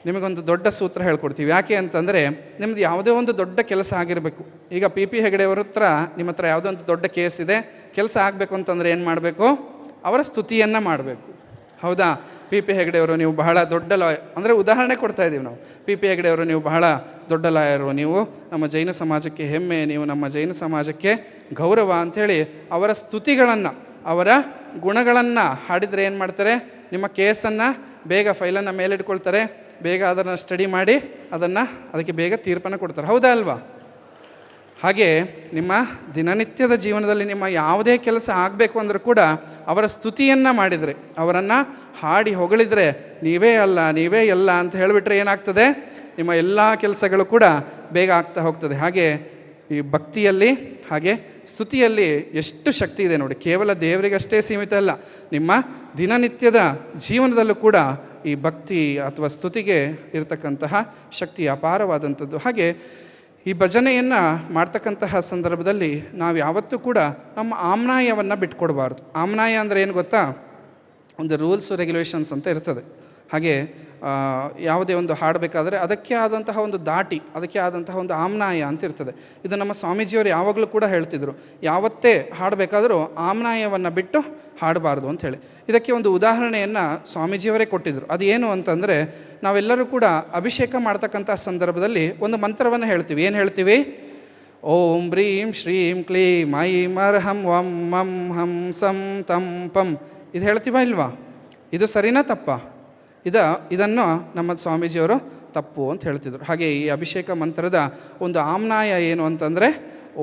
ನಿಮಗೊಂದು ದೊಡ್ಡ ಸೂತ್ರ ಹೇಳ್ಕೊಡ್ತೀವಿ. ಯಾಕೆ ಅಂತಂದರೆ, ನಿಮ್ಮದು ಯಾವುದೇ ಒಂದು ದೊಡ್ಡ ಕೆಲಸ ಆಗಿರಬೇಕು. ಈಗ ಪಿ ಪಿ ಹೆಗಡೆಯವ್ರ ಹತ್ರ ನಿಮ್ಮ ಹತ್ರ ಯಾವುದೋ ಒಂದು ದೊಡ್ಡ ಕೇಸ್ ಇದೆ, ಕೆಲಸ ಆಗಬೇಕು ಅಂತಂದರೆ ಏನು ಮಾಡಬೇಕು? ಅವರ ಸ್ತುತಿಯನ್ನು ಮಾಡಬೇಕು. ಹೌದಾ? ಪಿ ಪಿ ಹೆಗಡೆಯವರು ನೀವು ಬಹಳ ದೊಡ್ಡ ಲಾಯರ್, ಅಂದರೆ ಉದಾಹರಣೆ ಕೊಡ್ತಾ ಇದ್ದೀವಿ ನಾವು. ಪಿ ಪಿ ಹೆಗಡೆಯವರು ನೀವು ಬಹಳ ದೊಡ್ಡ ಲಾಯರು, ನೀವು ನಮ್ಮ ಜೈನ ಸಮಾಜಕ್ಕೆ ಹೆಮ್ಮೆ, ನೀವು ನಮ್ಮ ಜೈನ ಸಮಾಜಕ್ಕೆ ಗೌರವ ಅಂಥೇಳಿ ಅವರ ಸ್ತುತಿಗಳನ್ನು, ಅವರ ಗುಣಗಳನ್ನು ಹಾಡಿದರೆ ಏನು ಮಾಡ್ತಾರೆ? ನಿಮ್ಮ ಕೇಸನ್ನು ಬೇಗ ಫೈಲನ್ನು ಮೇಲಿಟ್ಕೊಳ್ತಾರೆ, ಬೇಗ ಅದನ್ನು ಸ್ಟಡಿ ಮಾಡಿ ಅದಕ್ಕೆ ಬೇಗ ತೀರ್ಪನ್ನು ಕೊಡ್ತಾರೆ. ಹೌದಾ ಅಲ್ವಾ? ಹಾಗೆ ನಿಮ್ಮ ದಿನನಿತ್ಯದ ಜೀವನದಲ್ಲಿ ನಿಮ್ಮ ಯಾವುದೇ ಕೆಲಸ ಆಗಬೇಕು ಅಂದರೂ ಕೂಡ ಅವರ ಸ್ತುತಿಯನ್ನು ಮಾಡಿದರೆ, ಅವರನ್ನು ಹಾಡಿ ಹೊಗಳಿದರೆ, ನೀವೇ ಎಲ್ಲ ಅಂತ ಹೇಳಿಬಿಟ್ರೆ ಏನಾಗ್ತದೆ? ನಿಮ್ಮ ಎಲ್ಲ ಕೆಲಸಗಳು ಕೂಡ ಬೇಗ ಆಗ್ತಾ ಹೋಗ್ತದೆ. ಹಾಗೆ ಈ ಭಕ್ತಿಯಲ್ಲಿ, ಹಾಗೆ ಸ್ತುತಿಯಲ್ಲಿ ಎಷ್ಟು ಶಕ್ತಿ ಇದೆ ನೋಡಿ. ಕೇವಲ ದೇವರಿಗಷ್ಟೇ ಸೀಮಿತ ಅಲ್ಲ, ನಿಮ್ಮ ದಿನನಿತ್ಯದ ಜೀವನದಲ್ಲೂ ಕೂಡ ಈ ಭಕ್ತಿ ಅಥವಾ ಸ್ತುತಿಗೆ ಇರತಕ್ಕಂತಹ ಶಕ್ತಿ ಅಪಾರವಾದಂಥದ್ದು. ಹಾಗೆ ಈ ಭಜನೆಯನ್ನು ಮಾಡ್ತಕ್ಕಂತಹ ಸಂದರ್ಭದಲ್ಲಿ ನಾವು ಯಾವತ್ತೂ ಕೂಡ ನಮ್ಮ ಆಮ್ನಾಯವನ್ನು ಬಿಟ್ಕೊಡ್ಬಾರ್ದು. ಆಮ್ನಾಯ ಅಂದರೆ ಏನು ಗೊತ್ತಾ? ಒಂದು ರೂಲ್ಸು ರೆಗ್ಯುಲೇಷನ್ಸ್ ಅಂತ ಇರ್ತದೆ. ಹಾಗೆ ಯಾವುದೇ ಒಂದು ಹಾಡಬೇಕಾದ್ರೆ ಅದಕ್ಕೆ ಆದಂತಹ ಒಂದು ದಾಟಿ, ಅದಕ್ಕೆ ಆದಂತಹ ಒಂದು ಆಮ್ನಾಯ ಅಂತ ಇರ್ತದೆ. ಇದು ನಮ್ಮ ಸ್ವಾಮೀಜಿಯವರು ಯಾವಾಗಲೂ ಕೂಡ ಹೇಳ್ತಿದ್ರು, ಯಾವತ್ತೇ ಹಾಡಬೇಕಾದರೂ ಆಮ್ನಾಯವನ್ನು ಬಿಟ್ಟು ಹಾಡಬಾರ್ದು ಅಂಥೇಳಿ. ಇದಕ್ಕೆ ಒಂದು ಉದಾಹರಣೆಯನ್ನು ಸ್ವಾಮೀಜಿಯವರೇ ಕೊಟ್ಟಿದ್ದರು. ಅದು ಏನು ಅಂತಂದರೆ, ನಾವೆಲ್ಲರೂ ಕೂಡ ಅಭಿಷೇಕ ಮಾಡ್ತಕ್ಕಂಥ ಸಂದರ್ಭದಲ್ಲಿ ಒಂದು ಮಂತ್ರವನ್ನು ಹೇಳ್ತೀವಿ. ಏನು ಹೇಳ್ತೀವಿ? ಓಂ ಹ್ರೀಂ ಶ್ರೀಂ ಕ್ಲೀಂ ಐಂ ಅರ್ಹಂ ವಂ ಮಂ ಹಂ ಸಂ ತಂ ಪಂ. ಇದು ಹೇಳ್ತೀವ ಇಲ್ವಾ? ಇದು ಸರಿನಾ ತಪ್ಪಾ? ಇದನ್ನು ನಮ್ಮ ಸ್ವಾಮೀಜಿಯವರು ತಪ್ಪು ಅಂತ ಹೇಳ್ತಿದ್ರು. ಹಾಗೆ ಈ ಅಭಿಷೇಕ ಮಂತ್ರದ ಒಂದು ಆಮ್ನಾಯ ಏನು ಅಂತಂದರೆ,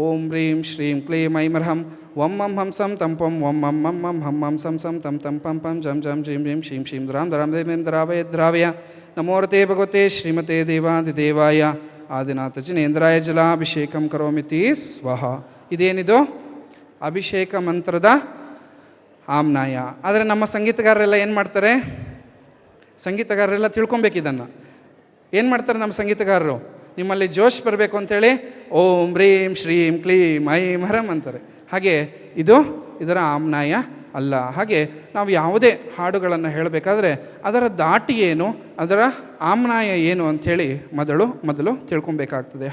ಓಂ ಹ್ರೀಂ ಶ್ರೀಂ ಕ್ಲೀಂ ಐಂ ಅರ್ಹಂ ವಂ ಮಂ ಹಂ ಸಂ ತಂ ಪಂ ವಂ ಮಂ ಮಂ ಮಂ ಹಂ ಹಂ ಸಂ ಸಂ ತಂ ತಂ ಪಂ ಪಂ ಜಂ ಜಂ ಜಿಂ ಜಿಂ ಶೀಂ ಶೀಂ ದ್ರಾಂ ದ್ರಾಂ ದೇಂ ದ್ರಾವಯ ದ್ರಾವಯ ನಮೋರತೆ ಭಗವತೆ ಶ್ರೀಮತೆ ದೇವಾದಿದೇವಾಯ ಆದಿನಾಥ ಜಿನೇಂದ್ರಾಯ ಜಲಾಭಿಷೇಕಂ ಕರೋಮಿತಿ ಸ್ವಹ. ಇದೇನಿದು? ಅಭಿಷೇಕ ಮಂತ್ರದ ಆಮ್ನಾಯ. ಆದರೆ ನಮ್ಮ ಸಂಗೀತಗಾರರೆಲ್ಲ ಏನು ಮಾಡ್ತಾರೆ? ಸಂಗೀತಗಾರರೆಲ್ಲ ತಿಳ್ಕೊಬೇಕು ಇದನ್ನು. ಏನು ಮಾಡ್ತಾರೆ ನಮ್ಮ ಸಂಗೀತಗಾರರು? ನಿಮ್ಮಲ್ಲಿ ಜೋಶ್ ಬರಬೇಕು ಅಂಥೇಳಿ ಓಂ ಹ್ರೀಂ ಶ್ರೀಂ ಕ್ಲೀಂ ಐಂ ಹರಂ ಅಂತಾರೆ. ಹಾಗೆ ಇದರ ಆಮ್ನಾಯ ಅಲ್ಲ. ಹಾಗೆ ನಾವು ಯಾವುದೇ ಹಾಡುಗಳನ್ನು ಹೇಳಬೇಕಾದ್ರೆ ಅದರ ದಾಟಿ ಏನು, ಅದರ ಆಮ್ನಾಯ ಏನು ಅಂಥೇಳಿ ಮೊದಲು ತಿಳ್ಕೊಬೇಕಾಗ್ತದೆ.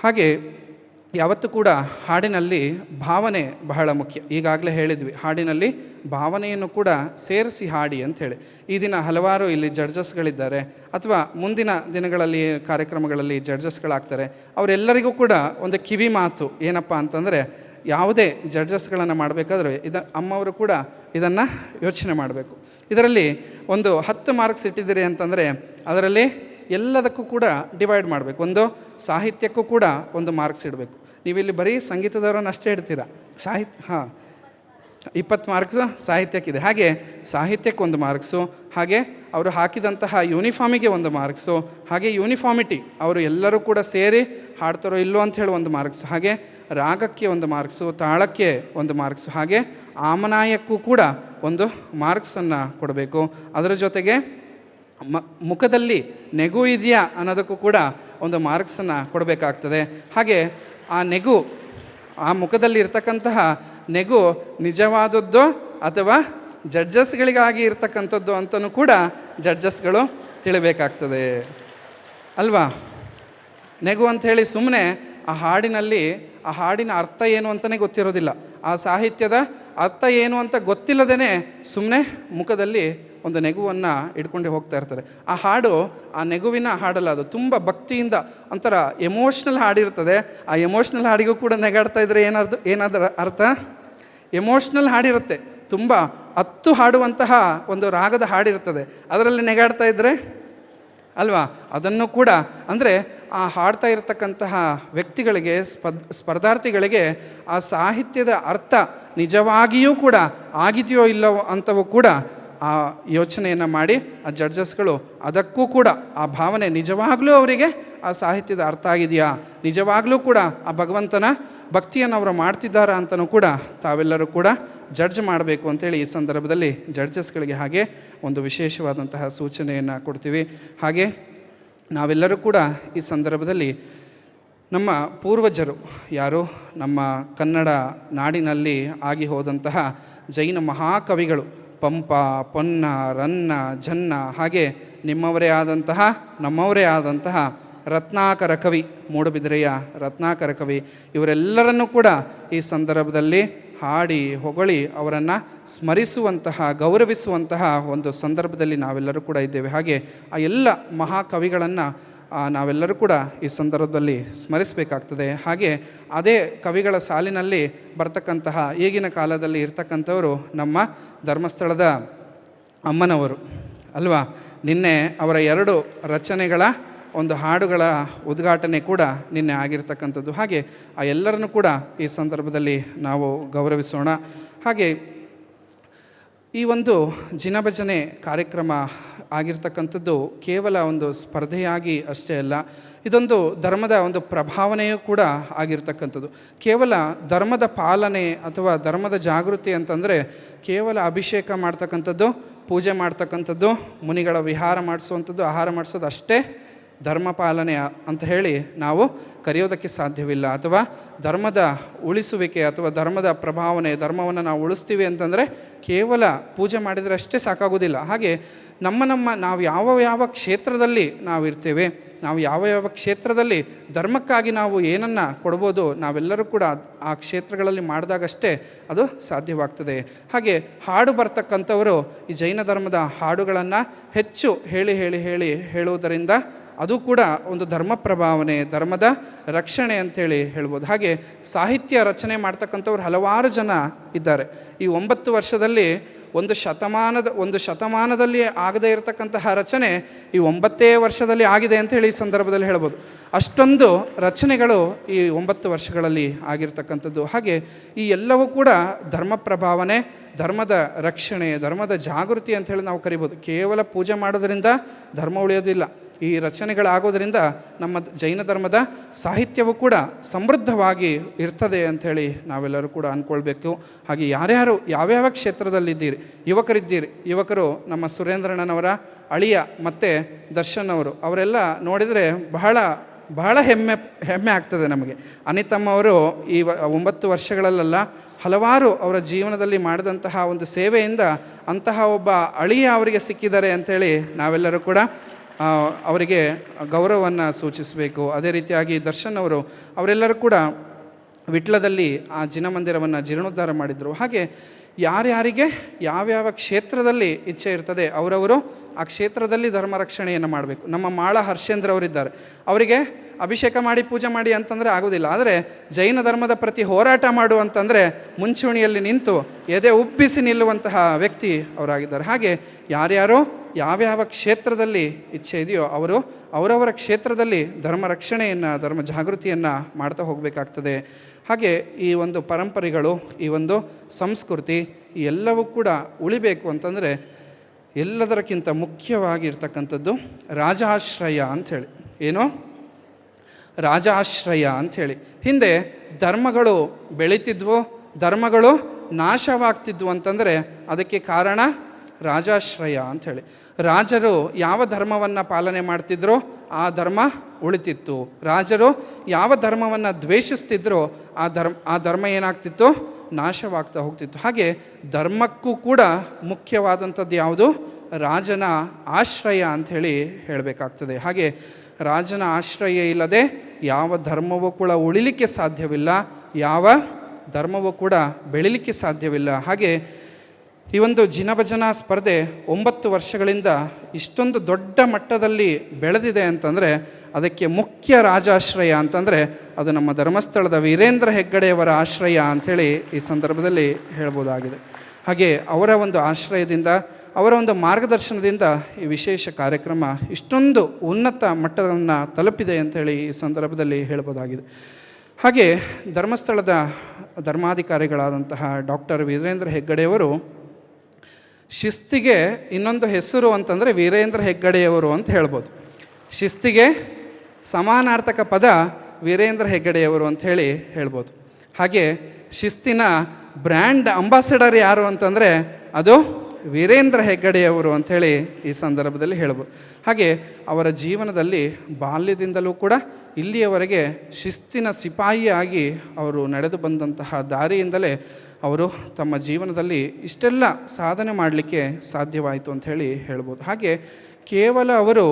ಹಾಗೆ ಯಾವತ್ತೂ ಕೂಡ ಹಾಡಿನಲ್ಲಿ ಭಾವನೆ ಬಹಳ ಮುಖ್ಯ. ಈಗಾಗಲೇ ಹೇಳಿದ್ವಿ, ಹಾಡಿನಲ್ಲಿ ಭಾವನೆಯನ್ನು ಕೂಡ ಸೇರಿಸಿ ಹಾಡಿ ಅಂಥೇಳಿ. ಈ ದಿನ ಹಲವಾರು ಇಲ್ಲಿ ಜಡ್ಜಸ್ಗಳಿದ್ದಾರೆ, ಅಥವಾ ಮುಂದಿನ ದಿನಗಳಲ್ಲಿ ಕಾರ್ಯಕ್ರಮಗಳಲ್ಲಿ ಜಡ್ಜಸ್ಗಳಾಗ್ತಾರೆ. ಅವರೆಲ್ಲರಿಗೂ ಕೂಡ ಒಂದು ಕಿವಿ ಮಾತು ಏನಪ್ಪ ಅಂತಂದರೆ, ಯಾವುದೇ ಜಡ್ಜಸ್ಗಳನ್ನು ಮಾಡಬೇಕಾದ್ರೆ ಅಮ್ಮವರು ಕೂಡ ಇದನ್ನು ಯೋಚನೆ ಮಾಡಬೇಕು. ಇದರಲ್ಲಿ ಒಂದು 10 ಮಾರ್ಕ್ಸ್ ಇಟ್ಟಿದ್ದೀರಿ ಅಂತಂದರೆ ಅದರಲ್ಲಿ ಎಲ್ಲದಕ್ಕೂ ಕೂಡ ಡಿವೈಡ್ ಮಾಡಬೇಕು. ಒಂದು ಸಾಹಿತ್ಯಕ್ಕೂ ಕೂಡ ಒಂದು ಮಾರ್ಕ್ಸ್ ಇಡಬೇಕು. ನೀವಿಲ್ಲಿ ಬರೀ ಸಂಗೀತದವರನ್ನು ಅಷ್ಟೇ ಇಡ್ತೀರಾ. 20 ಮಾರ್ಕ್ಸು ಸಾಹಿತ್ಯಕ್ಕಿದೆ. ಹಾಗೆ ಸಾಹಿತ್ಯಕ್ಕೆ ಒಂದು ಮಾರ್ಕ್ಸು, ಹಾಗೆ ಅವರು ಹಾಕಿದಂತಹ ಯೂನಿಫಾರ್ಮಿಗೆ ಒಂದು ಮಾರ್ಕ್ಸು, ಹಾಗೆ ಯೂನಿಫಾರ್ಮಿಟಿ ಅವರು ಎಲ್ಲರೂ ಕೂಡ ಸೇರಿ ಹಾಡ್ತಾರೋ ಇಲ್ಲೋ ಅಂತ ಹೇಳಿ ಒಂದು ಮಾರ್ಕ್ಸು, ಹಾಗೆ ರಾಗಕ್ಕೆ ಒಂದು ಮಾರ್ಕ್ಸು, ತಾಳಕ್ಕೆ ಒಂದು ಮಾರ್ಕ್ಸು, ಹಾಗೆ ಆಮನಾಯಕ್ಕೂ ಕೂಡ ಒಂದು ಮಾರ್ಕ್ಸನ್ನು ಕೊಡಬೇಕು. ಅದರ ಜೊತೆಗೆ ಮುಖದಲ್ಲಿ ನೆಗು ಇದೆಯಾ ಅನ್ನೋದಕ್ಕೂ ಕೂಡ ಒಂದು ಮಾರ್ಕ್ಸನ್ನು ಕೊಡಬೇಕಾಗ್ತದೆ. ಹಾಗೆ ಆ ನೆಗು, ಆ ಮುಖದಲ್ಲಿ ಇರ್ತಕ್ಕಂತಹ ನೆಗು ನಿಜವಾದದ್ದು ಅಥವಾ ಜಡ್ಜಸ್ಗಳಿಗಾಗಿ ಇರ್ತಕ್ಕಂಥದ್ದು ಅಂತಲೂ ಕೂಡ ಜಡ್ಜಸ್ಗಳು ತಿಳಿಬೇಕಾಗ್ತದೆ ಅಲ್ವಾ. ನೆಗು ಅಂಥೇಳಿ ಸುಮ್ಮನೆ ಆ ಹಾಡಿನಲ್ಲಿ ಆ ಹಾಡಿನ ಅರ್ಥ ಏನು ಅಂತಲೇ ಗೊತ್ತಿರೋದಿಲ್ಲ, ಆ ಸಾಹಿತ್ಯದ ಅರ್ಥ ಏನು ಅಂತ ಗೊತ್ತಿಲ್ಲದೇ ಸುಮ್ಮನೆ ಮುಖದಲ್ಲಿ ಒಂದು ನೆಗುವನ್ನು ಇಟ್ಕೊಂಡು ಹೋಗ್ತಾ ಇರ್ತಾರೆ. ಆ ಹಾಡು ಆ ನೆಗುವಿನ ಹಾಡಲ್ಲ, ಅದು ತುಂಬ ಭಕ್ತಿಯಿಂದ ಒಂಥರ ಎಮೋಷ್ನಲ್ ಹಾಡಿರ್ತದೆ. ಆ ಎಮೋಷ್ನಲ್ ಹಾಡಿಗೂ ಕೂಡ ನೆಗಾಡ್ತಾ ಇದ್ದರೆ ಏನಾದ್ರ ಅರ್ಥ? ಎಮೋಷ್ನಲ್ ಹಾಡಿರುತ್ತೆ, ತುಂಬ ಹತ್ತು ಹಾಡುವಂತಹ ಒಂದು ರಾಗದ ಹಾಡಿರ್ತದೆ, ಅದರಲ್ಲಿ ನೆಗಾಡ್ತಾ ಇದ್ದರೆ ಅಲ್ವಾ. ಅದನ್ನು ಕೂಡ ಅಂದರೆ ಆ ಹಾಡ್ತಾ ಇರತಕ್ಕಂತಹ ವ್ಯಕ್ತಿಗಳಿಗೆ, ಸ್ಪರ್ಧಾರ್ಥಿಗಳಿಗೆ ಆ ಸಾಹಿತ್ಯದ ಅರ್ಥ ನಿಜವಾಗಿಯೂ ಕೂಡ ಆಗಿದೆಯೋ ಇಲ್ಲವೋ ಅಂಥವು ಕೂಡ ಆ ಯೋಚನೆಯನ್ನು ಮಾಡಿ ಆ ಜಡ್ಜಸ್ಗಳು ಅದಕ್ಕೂ ಕೂಡ ಆ ಭಾವನೆ ನಿಜವಾಗಲೂ ಅವರಿಗೆ ಆ ಸಾಹಿತ್ಯದ ಅರ್ಥ ಆಗಿದೆಯಾ, ನಿಜವಾಗಲೂ ಕೂಡ ಆ ಭಗವಂತನ ಭಕ್ತಿಯನ್ನು ಅವರು ಮಾಡ್ತಿದ್ದಾರಾ ಅಂತಲೂ ಕೂಡ ತಾವೆಲ್ಲರೂ ಕೂಡ ಜಡ್ಜ್ ಮಾಡಬೇಕು ಅಂತೇಳಿ ಈ ಸಂದರ್ಭದಲ್ಲಿ ಜಡ್ಜಸ್ಗಳಿಗೆ ಹಾಗೆ ಒಂದು ವಿಶೇಷವಾದಂತಹ ಸೂಚನೆಯನ್ನು ಕೊಡ್ತೀವಿ. ಹಾಗೆ ನಾವೆಲ್ಲರೂ ಕೂಡ ಈ ಸಂದರ್ಭದಲ್ಲಿ ನಮ್ಮ ಪೂರ್ವಜರು ಯಾರು, ನಮ್ಮ ಕನ್ನಡ ನಾಡಿನಲ್ಲಿ ಆಗಿ ಹೋದಂತಹ ಜೈನ ಮಹಾಕವಿಗಳು ಪಂಪ, ಪೊನ್ನ, ರನ್ನ, ಜನ್ನ, ಹಾಗೆ ನಿಮ್ಮವರೇ ಆದಂತಹ ನಮ್ಮವರೇ ಆದಂತಹ ರತ್ನಾಕರ ಕವಿ, ಮೂಡುಬಿದಿರೆಯ ರತ್ನಾಕರ ಕವಿ, ಇವರೆಲ್ಲರನ್ನೂ ಕೂಡ ಈ ಸಂದರ್ಭದಲ್ಲಿ ಹಾಡಿ ಹೊಗಳಿ ಅವರನ್ನು ಸ್ಮರಿಸುವಂತಹ, ಗೌರವಿಸುವಂತಹ ಒಂದು ಸಂದರ್ಭದಲ್ಲಿ ನಾವೆಲ್ಲರೂ ಕೂಡ ಇದ್ದೇವೆ. ಹಾಗೆ ಆ ಎಲ್ಲ ಮಹಾಕವಿಗಳನ್ನು ನಾವೆಲ್ಲರೂ ಕೂಡ ಈ ಸಂದರ್ಭದಲ್ಲಿ ಸ್ಮರಿಸಬೇಕಾಗ್ತದೆ. ಹಾಗೆ ಅದೇ ಕವಿಗಳ ಸಾಲಿನಲ್ಲಿ ಬರ್ತಕ್ಕಂತಹ ಈಗಿನ ಕಾಲದಲ್ಲಿ ಇರ್ತಕ್ಕಂಥವರು ನಮ್ಮ ಧರ್ಮಸ್ಥಳದ ಅಮ್ಮನವರು ಅಲ್ವಾ. ನಿನ್ನೆ ಅವರ 2 ರಚನೆಗಳ ಒಂದು ಹಾಡುಗಳ ಉದ್ಘಾಟನೆ ಕೂಡ ನಿನ್ನೆ ಆಗಿರ್ತಕ್ಕಂಥದ್ದು. ಹಾಗೆ ಆ ಎಲ್ಲರನ್ನೂ ಕೂಡ ಈ ಸಂದರ್ಭದಲ್ಲಿ ನಾವು ಗೌರವಿಸೋಣ. ಹಾಗೆ ಈ ಒಂದು ಜಿನಭಜನೆ ಕಾರ್ಯಕ್ರಮ ಆಗಿರ್ತಕ್ಕಂಥದ್ದು ಕೇವಲ ಒಂದು ಸ್ಪರ್ಧೆಯಾಗಿ ಅಷ್ಟೇ ಅಲ್ಲ, ಇದೊಂದು ಧರ್ಮದ ಒಂದು ಪ್ರಭಾವನೆಯೂ ಕೂಡ ಆಗಿರ್ತಕ್ಕಂಥದ್ದು. ಕೇವಲ ಧರ್ಮದ ಪಾಲನೆ ಅಥವಾ ಧರ್ಮದ ಜಾಗೃತಿ ಅಂತಂದರೆ ಕೇವಲ ಅಭಿಷೇಕ ಮಾಡ್ತಕ್ಕಂಥದ್ದು, ಪೂಜೆ ಮಾಡ್ತಕ್ಕಂಥದ್ದು, ಮುನಿಗಳ ವಿಹಾರ ಮಾಡಿಸುವಂಥದ್ದು, ಆಹಾರ ಮಾಡಿಸೋದು ಅಷ್ಟೇ ಧರ್ಮ ಪಾಲನೆ ಅಂತ ಹೇಳಿ ನಾವು ಕರೆಯೋದಕ್ಕೆ ಸಾಧ್ಯವಿಲ್ಲ. ಅಥವಾ ಧರ್ಮದ ಉಳಿಸುವಿಕೆ ಅಥವಾ ಧರ್ಮದ ಪ್ರಭಾವನೆ, ಧರ್ಮವನ್ನು ನಾವು ಉಳಿಸ್ತೀವಿ ಅಂತಂದರೆ ಕೇವಲ ಪೂಜೆ ಮಾಡಿದರೆ ಅಷ್ಟೇ ಸಾಕಾಗೋದಿಲ್ಲ. ಹಾಗೆ ನಾವು ಯಾವ ಕ್ಷೇತ್ರದಲ್ಲಿ ನಾವು ಇರ್ತೇವೆ, ನಾವು ಯಾವ ಕ್ಷೇತ್ರದಲ್ಲಿ ಧರ್ಮಕ್ಕಾಗಿ ನಾವು ಏನನ್ನು ಕೊಡ್ಬೋದು, ನಾವೆಲ್ಲರೂ ಕೂಡ ಆ ಕ್ಷೇತ್ರಗಳಲ್ಲಿ ಮಾಡಿದಾಗಷ್ಟೇ ಅದು ಸಾಧ್ಯವಾಗ್ತದೆ. ಹಾಗೆ ಹಾಡು ಬರ್ತಕ್ಕಂಥವರು ಈ ಜೈನ ಧರ್ಮದ ಹಾಡುಗಳನ್ನು ಹೆಚ್ಚು ಹೇಳುವುದರಿಂದ ಅದು ಕೂಡ ಒಂದು ಧರ್ಮ ಪ್ರಭಾವನೆ, ಧರ್ಮದ ರಕ್ಷಣೆ ಅಂಥೇಳಿ ಹೇಳ್ಬೋದು. ಹಾಗೆ ಸಾಹಿತ್ಯ ರಚನೆ ಮಾಡ್ತಕ್ಕಂಥವ್ರು ಹಲವಾರು ಜನ ಇದ್ದಾರೆ. ಈ 9 ವರ್ಷದಲ್ಲಿ ಒಂದು ಶತಮಾನದಲ್ಲಿ ಆಗದೇ ಇರತಕ್ಕಂತಹ ರಚನೆ ಈ 9 ವರ್ಷದಲ್ಲಿ ಆಗಿದೆ ಅಂಥೇಳಿ ಈ ಸಂದರ್ಭದಲ್ಲಿ ಹೇಳ್ಬೋದು. ಅಷ್ಟೊಂದು ರಚನೆಗಳು ಈ 9 ವರ್ಷಗಳಲ್ಲಿ ಆಗಿರ್ತಕ್ಕಂಥದ್ದು. ಹಾಗೆ ಈ ಎಲ್ಲವೂ ಕೂಡ ಧರ್ಮ ಪ್ರಭಾವನೆ, ಧರ್ಮದ ರಕ್ಷಣೆ, ಧರ್ಮದ ಜಾಗೃತಿ ಅಂಥೇಳಿ ನಾವು ಕರಿಬೋದು. ಕೇವಲ ಪೂಜೆ ಮಾಡೋದರಿಂದ ಧರ್ಮ ಉಳಿಯೋದಿಲ್ಲ. ಈ ರಚನೆಗಳಾಗೋದರಿಂದ ನಮ್ಮ ಜೈನ ಧರ್ಮದ ಸಾಹಿತ್ಯವೂ ಕೂಡ ಸಮೃದ್ಧವಾಗಿ ಇರ್ತದೆ ಅಂಥೇಳಿ ನಾವೆಲ್ಲರೂ ಕೂಡ ಅಂದ್ಕೊಳ್ಬೇಕು. ಹಾಗೆ ಯಾರ್ಯಾರು ಯಾವ್ಯಾವ ಕ್ಷೇತ್ರದಲ್ಲಿದ್ದೀರಿ, ಯುವಕರು ನಮ್ಮ ಸುರೇಂದ್ರಣ್ಣನವರ ಅಳಿಯ ಮತ್ತು ದರ್ಶನ್ ಅವರೆಲ್ಲ ನೋಡಿದರೆ ಬಹಳ ಹೆಮ್ಮೆ ಆಗ್ತದೆ ನಮಗೆ. ಅನಿತಮ್ಮ ಅವರು ಈ 9 ವರ್ಷಗಳಲ್ಲ ಹಲವಾರು ಅವರ ಜೀವನದಲ್ಲಿ ಮಾಡಿದಂತಹ ಒಂದು ಸೇವೆಯಿಂದ ಅಂತಹ ಒಬ್ಬ ಅಳಿಯ ಅವರಿಗೆ ಸಿಕ್ಕಿದ್ದಾರೆ ಅಂಥೇಳಿ ನಾವೆಲ್ಲರೂ ಕೂಡ ಅವರಿಗೆ ಗೌರವವನ್ನು ಸೂಚಿಸಬೇಕು. ಅದೇ ರೀತಿಯಾಗಿ ದರ್ಶನ್ ಅವರೆಲ್ಲರೂ ಕೂಡ ವಿಟ್ಲದಲ್ಲಿ ಆ ಜಿನಮಂದಿರವನ್ನು ಜೀರ್ಣೋದ್ಧಾರ ಮಾಡಿದರು. ಹಾಗೆ ಯಾರ್ಯಾರಿಗೆ ಯಾವ್ಯಾವ ಕ್ಷೇತ್ರದಲ್ಲಿ ಇಚ್ಛೆ ಇರ್ತದೆ ಅವರವರು ಆ ಕ್ಷೇತ್ರದಲ್ಲಿ ಧರ್ಮ ರಕ್ಷಣೆಯನ್ನು ಮಾಡಬೇಕು. ನಮ್ಮ ಮಾಳ ಹರ್ಷೇಂದ್ರ ಅವರಿದ್ದಾರೆ, ಅವರಿಗೆ ಅಭಿಷೇಕ ಮಾಡಿ ಪೂಜೆ ಮಾಡಿ ಅಂತಂದರೆ ಆಗೋದಿಲ್ಲ. ಆದರೆ ಜೈನ ಧರ್ಮದ ಪ್ರತಿ ಹೋರಾಟ ಮಾಡು ಅಂತಂದರೆ ಮುಂಚೂಣಿಯಲ್ಲಿ ನಿಂತು ಎದೆ ಉಬ್ಬಿಸಿ ನಿಲ್ಲುವಂತಹ ವ್ಯಕ್ತಿ ಅವರಾಗಿದ್ದಾರೆ. ಹಾಗೆ ಯಾರ್ಯಾರೋ ಯಾವ್ಯಾವ ಕ್ಷೇತ್ರದಲ್ಲಿ ಇಚ್ಛೆ ಇದೆಯೋ ಅವರು ಅವರವರ ಕ್ಷೇತ್ರದಲ್ಲಿ ಧರ್ಮ ರಕ್ಷಣೆಯನ್ನು, ಧರ್ಮ ಜಾಗೃತಿಯನ್ನು ಮಾಡ್ತಾ ಹೋಗಬೇಕಾಗ್ತದೆ. ಹಾಗೆ ಈ ಒಂದು ಪರಂಪರೆಗಳು, ಈ ಒಂದು ಸಂಸ್ಕೃತಿ ಈ ಎಲ್ಲವೂ ಕೂಡ ಉಳಿಬೇಕು ಅಂತಂದರೆ ಎಲ್ಲದಕ್ಕಿಂತ ಮುಖ್ಯವಾಗಿರ್ತಕ್ಕಂಥದ್ದು ರಾಜಾಶ್ರಯ ಅಂಥೇಳಿ. ಏನು? ರಾಜಾಶ್ರಯ ಅಂಥೇಳಿ. ಹಿಂದೆ ಧರ್ಮಗಳು ಬೆಳೀತಿದ್ವು, ಧರ್ಮಗಳು ನಾಶವಾಗ್ತಿದ್ವು ಅಂತಂದರೆ ಅದಕ್ಕೆ ಕಾರಣ ರಾಜಾಶ್ರಯ ಅಂಥೇಳಿ. ರಾಜರು ಯಾವ ಧರ್ಮವನ್ನು ಪಾಲನೆ ಮಾಡ್ತಿದ್ರೋ ಆ ಧರ್ಮ ಉಳಿತಿತ್ತು. ರಾಜರು ಯಾವ ಧರ್ಮವನ್ನು ದ್ವೇಷಿಸ್ತಿದ್ರೋ ಆ ಧರ್ಮ ಏನಾಗ್ತಿತ್ತು? ನಾಶವಾಗ್ತಾ ಹೋಗ್ತಿತ್ತು. ಹಾಗೆ ಧರ್ಮಕ್ಕೂ ಕೂಡ ಮುಖ್ಯವಾದಂಥದ್ದು ಯಾವುದು? ರಾಜನ ಆಶ್ರಯ ಅಂಥೇಳಿ ಹೇಳಬೇಕಾಗ್ತದೆ. ಹಾಗೆ ರಾಜನ ಆಶ್ರಯ ಇಲ್ಲದೆ ಯಾವ ಧರ್ಮವೂ ಕೂಡ ಉಳಿಲಿಕ್ಕೆ ಸಾಧ್ಯವಿಲ್ಲ, ಯಾವ ಧರ್ಮವೂ ಕೂಡ ಬೆಳಿಲಿಕ್ಕೆ ಸಾಧ್ಯವಿಲ್ಲ. ಹಾಗೆ ಈ ಒಂದು ಜಿನಭಜನಾ ಸ್ಪರ್ಧೆ 9 ವರ್ಷಗಳಿಂದ ಇಷ್ಟೊಂದು ದೊಡ್ಡ ಮಟ್ಟದಲ್ಲಿ ಬೆಳೆದಿದೆ ಅಂತಂದರೆ ಅದಕ್ಕೆ ಮುಖ್ಯ ರಾಜಾಶ್ರಯ ಅಂತಂದರೆ ಅದು ನಮ್ಮ ಧರ್ಮಸ್ಥಳದ ವೀರೇಂದ್ರ ಹೆಗ್ಗಡೆಯವರ ಆಶ್ರಯ ಅಂಥೇಳಿ ಈ ಸಂದರ್ಭದಲ್ಲಿ ಹೇಳ್ಬೋದಾಗಿದೆ. ಹಾಗೆ ಅವರ ಒಂದು ಆಶ್ರಯದಿಂದ, ಅವರ ಒಂದು ಮಾರ್ಗದರ್ಶನದಿಂದ ಈ ವಿಶೇಷ ಕಾರ್ಯಕ್ರಮ ಇಷ್ಟೊಂದು ಉನ್ನತ ಮಟ್ಟವನ್ನು ತಲುಪಿದೆ ಅಂಥೇಳಿ ಈ ಸಂದರ್ಭದಲ್ಲಿ ಹೇಳ್ಬೋದಾಗಿದೆ. ಹಾಗೆ ಧರ್ಮಸ್ಥಳದ ಧರ್ಮಾಧಿಕಾರಿಗಳಾದಂತಹ ಡಾಕ್ಟರ್ ವೀರೇಂದ್ರ ಹೆಗ್ಗಡೆಯವರು ಶಿಸ್ತಿಗೆ ಇನ್ನೊಂದು ಹೆಸರು ಅಂತಂದರೆ ವೀರೇಂದ್ರ ಹೆಗ್ಗಡೆಯವರು ಅಂತ ಹೇಳ್ಬೋದು. ಶಿಸ್ತಿಗೆ ಸಮಾನಾರ್ಥಕ ಪದ ವೀರೇಂದ್ರ ಹೆಗ್ಗಡೆಯವರು ಅಂಥೇಳಿ ಹೇಳ್ಬೋದು. ಹಾಗೆ ಶಿಸ್ತಿನ ಬ್ರ್ಯಾಂಡ್ ಅಂಬಾಸಿಡರ್ ಯಾರು ಅಂತಂದರೆ ಅದು ವೀರೇಂದ್ರ ಹೆಗ್ಗಡೆಯವರು ಅಂಥೇಳಿ ಈ ಸಂದರ್ಭದಲ್ಲಿ ಹೇಳ್ಬೋದು. ಹಾಗೆ ಅವರ ಜೀವನದಲ್ಲಿ ಬಾಲ್ಯದಿಂದಲೂ ಕೂಡ ಇಲ್ಲಿಯವರೆಗೆ ಶಿಸ್ತಿನ ಸಿಪಾಯಿಯಾಗಿ ಅವರು ನಡೆದು ಬಂದಂತಹ ದಾರಿಯಿಂದಲೇ ಅವರು ತಮ್ಮ ಜೀವನದಲ್ಲಿ ಇಷ್ಟೆಲ್ಲ ಸಾಧನೆ ಮಾಡಲಿಕ್ಕೆ ಸಾಧ್ಯವಾಯಿತು ಅಂಥೇಳಿ ಹೇಳ್ಬೋದು. ಹಾಗೆ ಕೇವಲ ಅವರು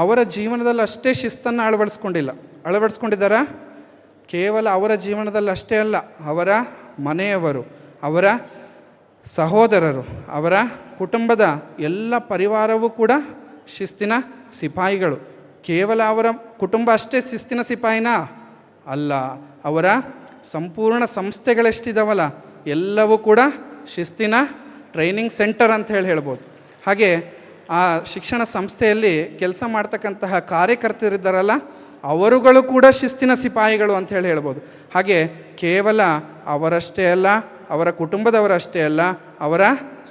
ಅವರ ಜೀವನದಲ್ಲಿ ಅಷ್ಟೇ ಶಿಸ್ತನ್ನು ಅಳವಡಿಸ್ಕೊಂಡಿದ್ದಾರಾ? ಕೇವಲ ಅವರ ಜೀವನದಲ್ಲಿ ಅಷ್ಟೇ ಅಲ್ಲ, ಅವರ ಮನೆಯವರು, ಅವರ ಸಹೋದರರು, ಅವರ ಕುಟುಂಬದ ಎಲ್ಲ ಪರಿವಾರವೂ ಕೂಡ ಶಿಸ್ತಿನ ಸಿಪಾಯಿಗಳು. ಕೇವಲ ಅವರ ಕುಟುಂಬ ಅಷ್ಟೇ ಶಿಸ್ತಿನ ಸಿಪಾಯಿನಾ? ಅಲ್ಲ, ಅವರ ಸಂಪೂರ್ಣ ಸಂಸ್ಥೆಗಳೆಷ್ಟಿದಾವಲ್ಲ ಎಲ್ಲವೂ ಕೂಡ ಶಿಸ್ತಿನ ಟ್ರೈನಿಂಗ್ ಸೆಂಟರ್ ಅಂತ ಹೇಳ್ಬೋದು. ಹಾಗೆ ಆ ಶಿಕ್ಷಣ ಸಂಸ್ಥೆಯಲ್ಲಿ ಕೆಲಸ ಮಾಡ್ತಕ್ಕಂತಹ ಕಾರ್ಯಕರ್ತರಿದ್ದಾರಲ್ಲ ಅವರುಗಳು ಕೂಡ ಶಿಸ್ತಿನ ಸಿಪಾಯಿಗಳು ಅಂತ ಹೇಳ್ಬೋದು. ಹಾಗೆ ಕೇವಲ ಅವರಷ್ಟೇ ಅಲ್ಲ, ಅವರ ಕುಟುಂಬದವರಷ್ಟೇ ಅಲ್ಲ, ಅವರ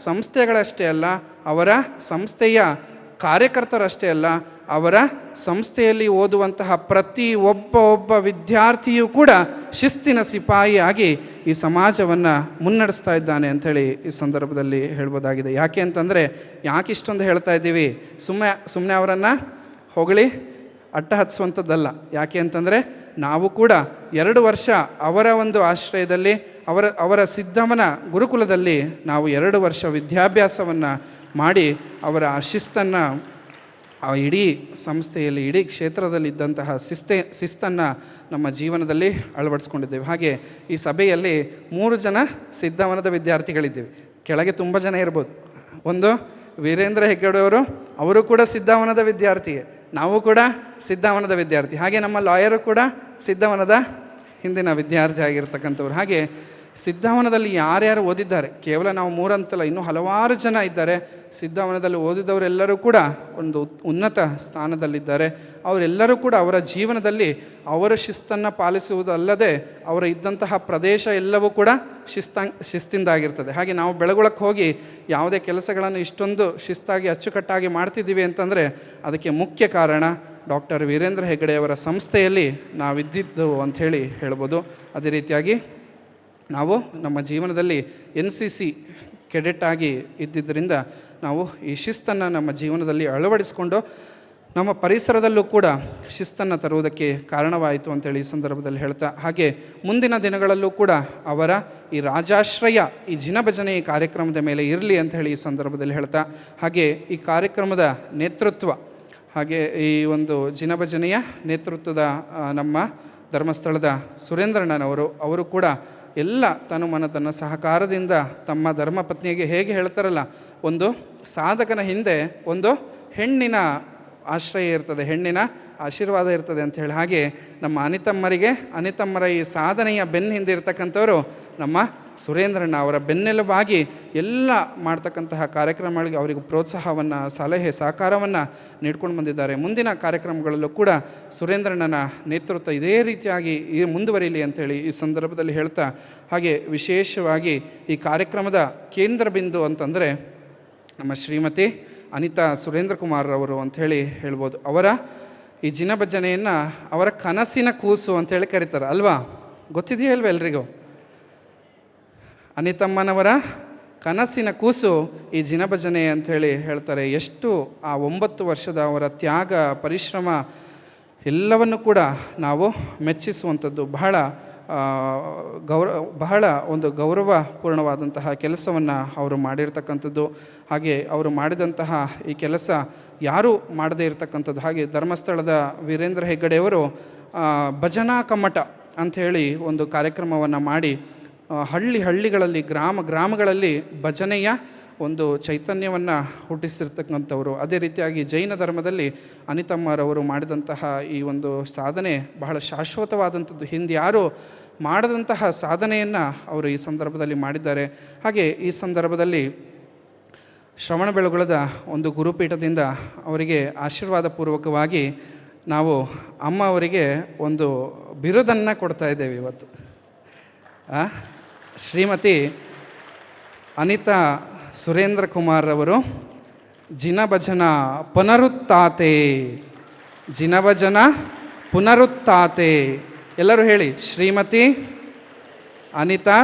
ಸಂಸ್ಥೆಗಳಷ್ಟೇ ಅಲ್ಲ, ಅವರ ಸಂಸ್ಥೆಯ ಕಾರ್ಯಕರ್ತರಷ್ಟೇ ಅಲ್ಲ, ಅವರ ಸಂಸ್ಥೆಯಲ್ಲಿ ಓದುವಂತಹ ಪ್ರತಿ ಒಬ್ಬ ವಿದ್ಯಾರ್ಥಿಯೂ ಕೂಡ ಶಿಸ್ತಿನ ಸಿಪಾಯಿಯಾಗಿ ಈ ಸಮಾಜವನ್ನು ಮುನ್ನಡೆಸ್ತಾ ಇದ್ದಾನೆ ಅಂಥೇಳಿ ಈ ಸಂದರ್ಭದಲ್ಲಿ ಹೇಳ್ಬೋದಾಗಿದೆ. ಯಾಕೆ ಅಂತಂದರೆ, ಯಾಕೆ ಇಷ್ಟೊಂದು ಹೇಳ್ತಾ ಇದ್ದೀವಿ? ಸುಮ್ಮನೆ ಅವರನ್ನು ಹೊಗಳಿ ಅಟ್ಟ ಹಚ್ಚುವಂಥದ್ದಲ್ಲ. ಯಾಕೆ ಅಂತಂದರೆ ನಾವು ಕೂಡ 2 ವರ್ಷ ಅವರ ಒಂದು ಆಶ್ರಯದಲ್ಲಿ ಅವರ ಸಿದ್ಧವನ ಗುರುಕುಲದಲ್ಲಿ ನಾವು 2 ವರ್ಷ ವಿದ್ಯಾಭ್ಯಾಸವನ್ನು ಮಾಡಿ ಅವರ ಶಿಸ್ತನ್ನು ಆ ಇಡೀ ಸಂಸ್ಥೆಯಲ್ಲಿ, ಇಡೀ ಕ್ಷೇತ್ರದಲ್ಲಿ ಇದ್ದಂತಹ ಶಿಸ್ತನ್ನು ನಮ್ಮ ಜೀವನದಲ್ಲಿ ಅಳವಡಿಸ್ಕೊಂಡಿದ್ದೇವೆ. ಹಾಗೆ ಈ ಸಭೆಯಲ್ಲಿ 3 ಜನ ಸಿದ್ಧವನದ ವಿದ್ಯಾರ್ಥಿಗಳಿದ್ದೀವಿ. ಕೆಳಗೆ ತುಂಬ ಜನ ಇರ್ಬೋದು. ಒಂದು ವೀರೇಂದ್ರ ಹೆಗ್ಗಡೆಯವರು, ಅವರು ಕೂಡ ಸಿದ್ಧವನದ ವಿದ್ಯಾರ್ಥಿಯೇ, ನಾವು ಕೂಡ ಸಿದ್ಧವನದ ವಿದ್ಯಾರ್ಥಿ. ಹಾಗೆ ನಮ್ಮ ಲಾಯರು ಕೂಡ ಸಿದ್ಧವನದ ಹಿಂದಿನ ವಿದ್ಯಾರ್ಥಿ ಆಗಿರ್ತಕ್ಕಂಥವ್ರು. ಹಾಗೆ ಸಿದ್ಧವನದಲ್ಲಿ ಯಾರ್ಯಾರು ಓದಿದ್ದಾರೆ, ಕೇವಲ ನಾವು 3 ಅಂತಲ್ಲ, ಇನ್ನೂ ಹಲವಾರು ಜನ ಇದ್ದಾರೆ. ಸಿದ್ಧವನದಲ್ಲಿ ಓದಿದವರೆಲ್ಲರೂ ಕೂಡ ಒಂದು ಉನ್ನತ ಸ್ಥಾನದಲ್ಲಿದ್ದಾರೆ. ಅವರೆಲ್ಲರೂ ಕೂಡ ಅವರ ಜೀವನದಲ್ಲಿ ಅವರ ಶಿಸ್ತನ್ನು ಪಾಲಿಸುವುದಲ್ಲದೆ ಅವರ ಇದ್ದಂತಹ ಪ್ರದೇಶ ಎಲ್ಲವೂ ಕೂಡ ಶಿಸ್ತಿಂದಾಗಿರ್ತದೆ. ಹಾಗೆ ನಾವು ಬೆಳಗೊಳಕ್ಕೆ ಹೋಗಿ ಯಾವುದೇ ಕೆಲಸಗಳನ್ನು ಇಷ್ಟೊಂದು ಶಿಸ್ತಾಗಿ ಅಚ್ಚುಕಟ್ಟಾಗಿ ಮಾಡ್ತಿದ್ದೀವಿ ಅಂತಂದರೆ ಅದಕ್ಕೆ ಮುಖ್ಯ ಕಾರಣ ಡಾಕ್ಟರ್ ವೀರೇಂದ್ರ ಹೆಗ್ಗಡೆಯವರ ಸಂಸ್ಥೆಯಲ್ಲಿ ನಾವಿದ್ದಿದ್ದು ಅಂಥೇಳಿ ಹೇಳ್ಬೋದು. ಅದೇ ರೀತಿಯಾಗಿ ನಾವು ನಮ್ಮ ಜೀವನದಲ್ಲಿ NCC ಕೆಡೆಟ್ ಆಗಿ ಇದ್ದಿದ್ದರಿಂದ ನಾವು ಈ ಶಿಸ್ತನ್ನು ನಮ್ಮ ಜೀವನದಲ್ಲಿ ಅಳವಡಿಸಿಕೊಂಡು ನಮ್ಮ ಪರಿಸರದಲ್ಲೂ ಕೂಡ ಶಿಸ್ತನ್ನು ತರುವುದಕ್ಕೆ ಕಾರಣವಾಯಿತು ಅಂತೇಳಿ ಈ ಸಂದರ್ಭದಲ್ಲಿ ಹೇಳ್ತಾ, ಹಾಗೆ ಮುಂದಿನ ದಿನಗಳಲ್ಲೂ ಕೂಡ ಅವರ ಈ ರಾಜಾಶ್ರಯ ಈ ಜಿನಭಜನೆ ಈ ಕಾರ್ಯಕ್ರಮದ ಮೇಲೆ ಇರಲಿ ಅಂತ ಹೇಳಿ ಈ ಸಂದರ್ಭದಲ್ಲಿ ಹೇಳ್ತಾ, ಹಾಗೆ ಈ ಕಾರ್ಯಕ್ರಮದ ನೇತೃತ್ವ, ಹಾಗೆ ಈ ಒಂದು ಜಿನಭಜನೆಯ ನೇತೃತ್ವದ ನಮ್ಮ ಧರ್ಮಸ್ಥಳದ ಸುರೇಂದ್ರಣ್ಣನವರು, ಅವರು ಕೂಡ ಎಲ್ಲ ತನ್ನ ಸಹಕಾರದಿಂದ ತಮ್ಮ ಧರ್ಮಪತ್ನಿಗೆ ಹೇಗೆ ಹೇಳ್ತಾರಲ್ಲ, ಒಂದು ಸಾಧಕನ ಹಿಂದೆ ಒಂದು ಹೆಣ್ಣಿನ ಆಶ್ರಯ ಇರ್ತದೆ, ಹೆಣ್ಣಿನ ಆಶೀರ್ವಾದ ಇರ್ತದೆ ಅಂತ ಹೇಳಿ. ಹಾಗೆ ನಮ್ಮ ಅನಿತಮ್ಮರ ಈ ಸಾಧನೆಯ ಬೆನ್ನ ಹಿಂದೆ ಇರ್ತಕ್ಕಂಥವರು ನಮ್ಮ ಸುರೇಂದ್ರಣ್ಣ. ಅವರ ಬೆನ್ನೆಲುಬಾಗಿ ಎಲ್ಲ ಮಾಡ್ತಕ್ಕಂತಹ ಕಾರ್ಯಕ್ರಮಗಳಿಗೆ ಅವರಿಗೆ ಪ್ರೋತ್ಸಾಹವನ್ನು, ಸಲಹೆ ಸಹಕಾರವನ್ನು ನೀಡ್ಕೊಂಡು ಬಂದಿದ್ದಾರೆ. ಮುಂದಿನ ಕಾರ್ಯಕ್ರಮಗಳಲ್ಲೂ ಕೂಡ ಸುರೇಂದ್ರಣ್ಣನ ನೇತೃತ್ವ ಇದೇ ರೀತಿಯಾಗಿ ಮುಂದುವರಿಯಲಿ ಅಂಥೇಳಿ ಈ ಸಂದರ್ಭದಲ್ಲಿ ಹೇಳ್ತಾ, ಹಾಗೆ ವಿಶೇಷವಾಗಿ ಈ ಕಾರ್ಯಕ್ರಮದ ಕೇಂದ್ರ ಬಿಂದು ಅಂತಂದರೆ ನಮ್ಮ ಶ್ರೀಮತಿ ಅನಿತಾ ಸುರೇಂದ್ರ ಕುಮಾರ್ ಅವರು ಅಂಥೇಳಿ ಹೇಳ್ಬೋದು. ಅವರ ಈ ಜಿನಭಜನೆಯನ್ನು ಅವರ ಕನಸಿನ ಕೂಸು ಅಂಥೇಳಿ ಕರೀತಾರೆ ಅಲ್ವಾ? ಗೊತ್ತಿದೆಯಾ ಅಲ್ವಾ ಎಲ್ರಿಗೂ? ಅನಿತಮ್ಮನವರ ಕನಸಿನ ಕೂಸು ಈ ಜಿನಭಜನೆ ಅಂಥೇಳಿ ಹೇಳ್ತಾರೆ. ಎಷ್ಟು ಆ 9 ವರ್ಷದ ಅವರ ತ್ಯಾಗ, ಪರಿಶ್ರಮ ಎಲ್ಲವನ್ನು ಕೂಡ ನಾವು ಮೆಚ್ಚಿಸುವಂಥದ್ದು. ಬಹಳ ಒಂದು ಗೌರವಪೂರ್ಣವಾದಂತಹ ಕೆಲಸವನ್ನು ಅವರು ಮಾಡಿರ್ತಕ್ಕಂಥದ್ದು. ಹಾಗೆ ಅವರು ಮಾಡಿದಂತಹ ಈ ಕೆಲಸ ಯಾರೂ ಮಾಡದೇ ಇರತಕ್ಕಂಥದ್ದು. ಹಾಗೆ ಧರ್ಮಸ್ಥಳದ ವೀರೇಂದ್ರ ಹೆಗ್ಗಡೆಯವರು ಭಜನಾ ಕಮ್ಮಟ ಅಂಥೇಳಿ ಒಂದು ಕಾರ್ಯಕ್ರಮವನ್ನು ಮಾಡಿ ಹಳ್ಳಿಗಳಲ್ಲಿ ಗ್ರಾಮಗಳಲ್ಲಿ ಭಜನೆಯ ಒಂದು ಚೈತನ್ಯವನ್ನು ಹುಟ್ಟಿಸಿರ್ತಕ್ಕಂಥವ್ರು. ಅದೇ ರೀತಿಯಾಗಿ ಜೈನ ಧರ್ಮದಲ್ಲಿ ಅನಿತಮ್ಮರವರು ಮಾಡಿದಂತಹ ಈ ಒಂದು ಸಾಧನೆ ಬಹಳ ಶಾಶ್ವತವಾದಂಥದ್ದು. ಹಿಂದೆ ಯಾರು ಮಾಡದಂತಹ ಸಾಧನೆಯನ್ನು ಅವರು ಈ ಸಂದರ್ಭದಲ್ಲಿ ಮಾಡಿದ್ದಾರೆ. ಹಾಗೆ ಈ ಸಂದರ್ಭದಲ್ಲಿ ಶ್ರವಣಬೆಳಗೊಳದ ಒಂದು ಗುರುಪೀಠದಿಂದ ಅವರಿಗೆ ಆಶೀರ್ವಾದ ಪೂರ್ವಕವಾಗಿ ನಾವು ಅಮ್ಮ ಅವರಿಗೆ ಒಂದು ಬಿರುದನ್ನು ಕೊಡ್ತಾ ಇದ್ದೇವೆ ಇವತ್ತು. ಶ್ರೀಮತಿ ಅನಿತಾ ಸುರೇಂದ್ರ ಕುಮಾರ್ ಅವರು ಜಿನಭಜನ ಪುನರುತ್ತಾತೆ, ಜಿನಭಜನ ಪುನರುತ್ತಾತೆ. ಎಲ್ಲರೂ ಹೇಳಿ, ಶ್ರೀಮತಿ ಅನಿತಾ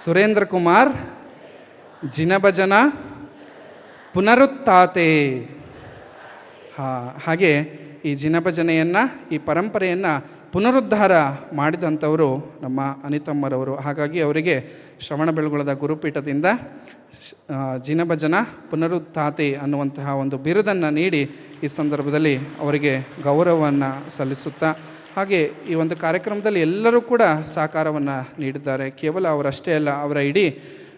ಸುರೇಂದ್ರ ಕುಮಾರ್ ಜಿನಭಜನ ಪುನರುತ್ತಾತೆ. ಹಾಗೆ ಈ ಜಿನಭಜನೆಯನ್ನು, ಈ ಪರಂಪರೆಯನ್ನು ಪುನರುದ್ಧಾರ ಮಾಡಿದಂಥವರು ನಮ್ಮ ಅನಿತಮ್ಮರವರು. ಹಾಗಾಗಿ ಅವರಿಗೆ ಶ್ರವಣಬೆಳಗೊಳದ ಗುರುಪೀಠದಿಂದ ಜಿನಭಜನ ಪುನರುತ್ತಾತೆ ಅನ್ನುವಂತಹ ಒಂದು ಬಿರುದನ್ನು ನೀಡಿ ಈ ಸಂದರ್ಭದಲ್ಲಿ ಅವರಿಗೆ ಗೌರವವನ್ನು ಸಲ್ಲಿಸುತ್ತಾ, ಹಾಗೆ ಈ ಒಂದು ಕಾರ್ಯಕ್ರಮದಲ್ಲಿ ಎಲ್ಲರೂ ಕೂಡ ಸಹಕಾರವನ್ನು ನೀಡಿದ್ದಾರೆ. ಕೇವಲ ಅವರಷ್ಟೇ ಅಲ್ಲ, ಅವರ ಇಡೀ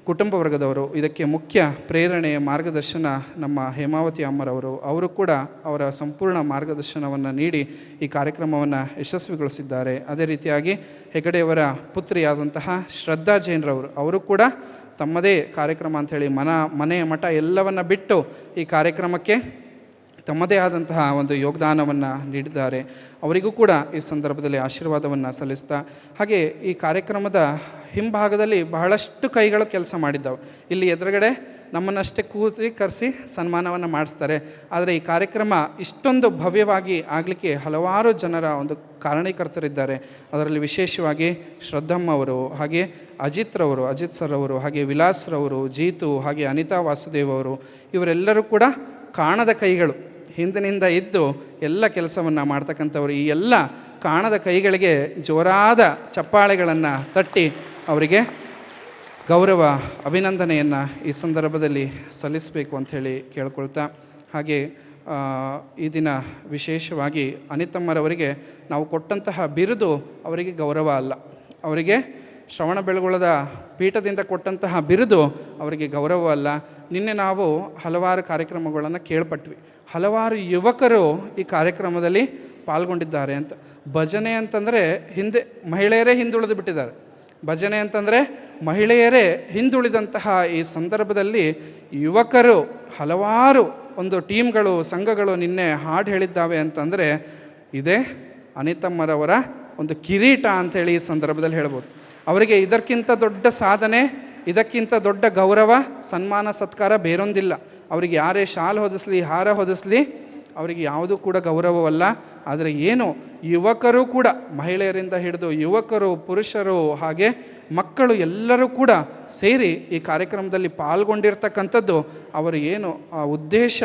ಕುಟುಂಬ ವರ್ಗದವರು. ಇದಕ್ಕೆ ಮುಖ್ಯ ಪ್ರೇರಣೆ, ಮಾರ್ಗದರ್ಶನ ನಮ್ಮ ಹೇಮಾವತಿ ಅಮ್ಮರವರು. ಅವರು ಕೂಡ ಅವರ ಸಂಪೂರ್ಣ ಮಾರ್ಗದರ್ಶನವನ್ನು ನೀಡಿ ಈ ಕಾರ್ಯಕ್ರಮವನ್ನು ಯಶಸ್ವಿಗೊಳಿಸಿದ್ದಾರೆ. ಅದೇ ರೀತಿಯಾಗಿ ಹೆಗಡೆಯವರ ಪುತ್ರಿಯಾದಂತಹ ಶ್ರದ್ಧಾ ಜೈನ್ರವರು, ಅವರು ಕೂಡ ತಮ್ಮದೇ ಕಾರ್ಯಕ್ರಮ ಅಂಥೇಳಿ ಮನೆ ಮಠ ಎಲ್ಲವನ್ನು ಬಿಟ್ಟು ಈ ಕಾರ್ಯಕ್ರಮಕ್ಕೆ ತಮ್ಮದೇ ಆದಂತಹ ಒಂದು ಯೋಗದಾನವನ್ನು ನೀಡಿದ್ದಾರೆ. ಅವರಿಗೂ ಕೂಡ ಈ ಸಂದರ್ಭದಲ್ಲಿ ಆಶೀರ್ವಾದವನ್ನು ಸಲ್ಲಿಸ್ತಾ, ಹಾಗೆ ಈ ಕಾರ್ಯಕ್ರಮದ ಹಿಂಭಾಗದಲ್ಲಿ ಬಹಳಷ್ಟು ಕೈಗಳು ಕೆಲಸ ಮಾಡಿದ್ದಾವೆ. ಇಲ್ಲಿ ಎದುರುಗಡೆ ನಮ್ಮನ್ನಷ್ಟೇ ಕರೆಸಿ ಸನ್ಮಾನವನ್ನು ಮಾಡಿಸ್ತಾರೆ. ಆದರೆ ಈ ಕಾರ್ಯಕ್ರಮ ಇಷ್ಟೊಂದು ಭವ್ಯವಾಗಿ ಆಗಲಿಕ್ಕೆ ಹಲವಾರು ಜನರ ಒಂದು ಕಾರಣೀಕರ್ತರಿದ್ದಾರೆ. ಅದರಲ್ಲಿ ವಿಶೇಷವಾಗಿ ಶ್ರದ್ಧಮ್ಮ ಅವರು, ಹಾಗೆ ಅಜಿತ್ ಸರ್ ಅವರು, ಹಾಗೆ ವಿಲಾಸ್ರವರು, ಜೀತು, ಹಾಗೆ ಅನಿತಾ ವಾಸುದೇವ್ ಅವರು, ಇವರೆಲ್ಲರೂ ಕೂಡ ಕಾಣದ ಕೈಗಳು, ಹಿಂದಿನಿಂದ ಇದ್ದು ಎಲ್ಲ ಕೆಲಸವನ್ನು ಮಾಡ್ತಕ್ಕಂಥವ್ರು. ಈ ಎಲ್ಲ ಕಾಣದ ಕೈಗಳಿಗೆ ಜೋರಾದ ಚಪ್ಪಾಳೆಗಳನ್ನು ತಟ್ಟಿ ಅವರಿಗೆ ಗೌರವ ಅಭಿನಂದನೆಯನ್ನು ಈ ಸಂದರ್ಭದಲ್ಲಿ ಸಲ್ಲಿಸಬೇಕು ಅಂಥೇಳಿ ಕೇಳ್ಕೊಳ್ತಾ, ಹಾಗೆ ಈ ದಿನ ವಿಶೇಷವಾಗಿ ಅನಿತಮ್ಮರವರಿಗೆ ನಾವು ಕೊಟ್ಟಂತಹ ಬಿರುದು ಅವರಿಗೆ ಗೌರವ ಅಲ್ಲ, ಅವರಿಗೆ ಶ್ರವಣಬೆಳಗೊಳದ ಪೀಠದಿಂದ ಕೊಟ್ಟಂತಹ ಬಿರುದು ಅವರಿಗೆ ಗೌರವ ಅಲ್ಲ. ನಿನ್ನೆ ನಾವು ಹಲವಾರು ಕಾರ್ಯಕ್ರಮಗಳನ್ನು ಕೇಳ್ಪಟ್ವಿ. ಹಲವಾರು ಯುವಕರು ಈ ಕಾರ್ಯಕ್ರಮದಲ್ಲಿ ಪಾಲ್ಗೊಂಡಿದ್ದಾರೆ ಅಂತ. ಭಜನೆ ಅಂತಂದರೆ ಮಹಿಳೆಯರೇ ಹಿಂದುಳಿದು ಬಿಟ್ಟಿದ್ದಾರೆ. ಭಜನೆ ಅಂತಂದರೆ ಮಹಿಳೆಯರೇ ಹಿಂದುಳಿದಂತಹ ಈ ಸಂದರ್ಭದಲ್ಲಿ ಯುವಕರು ಹಲವಾರು ಒಂದು ಟೀಮ್ಗಳು, ಸಂಘಗಳು ನಿನ್ನೆ ಹಾಡು ಹೇಳಿದ್ದಾವೆ ಅಂತಂದರೆ ಇದೇ ಅನಿತಮ್ಮರವರ ಒಂದು ಕಿರೀಟ ಅಂಥೇಳಿ ಈ ಸಂದರ್ಭದಲ್ಲಿ ಹೇಳ್ಬೋದು. ಅವರಿಗೆ ಇದಕ್ಕಿಂತ ದೊಡ್ಡ ಸಾಧನೆ, ಇದಕ್ಕಿಂತ ದೊಡ್ಡ ಗೌರವ, ಸನ್ಮಾನ, ಸತ್ಕಾರ ಬೇರೊಂದಿಲ್ಲ. ಅವರಿಗೆ ಯಾರೇ ಶಾಲು ಹೊದಿಸ್ಲಿ, ಹಾರ ಹೊದಿಸ್ಲಿ, ಅವರಿಗೆ ಯಾವುದೂ ಕೂಡ ಗೌರವವಲ್ಲ. ಆದರೆ ಏನು ಯುವಕರು ಕೂಡ, ಮಹಿಳೆಯರಿಂದ ಹಿಡಿದು ಯುವಕರು, ಪುರುಷರು, ಹಾಗೆ ಮಕ್ಕಳು ಎಲ್ಲರೂ ಕೂಡ ಸೇರಿ ಈ ಕಾರ್ಯಕ್ರಮದಲ್ಲಿ ಪಾಲ್ಗೊಂಡಿರ್ತಕ್ಕಂಥದ್ದು ಅವರು ಏನು ಆ ಉದ್ದೇಶ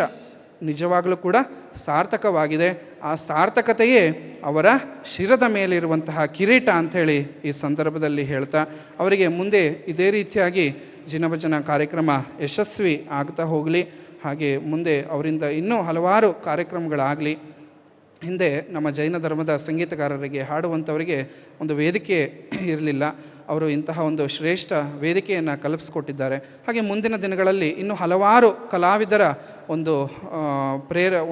ನಿಜವಾಗಲೂ ಕೂಡ ಸಾರ್ಥಕವಾಗಿದೆ. ಆ ಸಾರ್ಥಕತೆಯೇ ಅವರ ಶಿರದ ಮೇಲಿರುವಂತಹ ಕಿರೀಟ ಅಂಥೇಳಿ ಈ ಸಂದರ್ಭದಲ್ಲಿ ಹೇಳ್ತಾ, ಅವರಿಗೆ ಮುಂದೆ ಇದೇ ರೀತಿಯಾಗಿ ಜಿನಭಜನ ಕಾರ್ಯಕ್ರಮ ಯಶಸ್ವಿ ಆಗ್ತಾ ಹೋಗಲಿ. ಹಾಗೆ ಮುಂದೆ ಅವರಿಂದ ಇನ್ನೂ ಹಲವಾರು ಕಾರ್ಯಕ್ರಮಗಳಾಗಲಿ. ಹಿಂದೆ ನಮ್ಮ ಜೈನ ಧರ್ಮದ ಸಂಗೀತಗಾರರಿಗೆ, ಹಾಡುವಂಥವರಿಗೆ ಒಂದು ವೇದಿಕೆ ಇರಲಿಲ್ಲ. ಅವರು ಇಂತಹ ಒಂದು ಶ್ರೇಷ್ಠ ವೇದಿಕೆಯನ್ನು ಕಲ್ಪಿಸ್ಕೊಟ್ಟಿದ್ದಾರೆ. ಹಾಗೆ ಮುಂದಿನ ದಿನಗಳಲ್ಲಿ ಇನ್ನೂ ಹಲವಾರು ಕಲಾವಿದರ ಒಂದು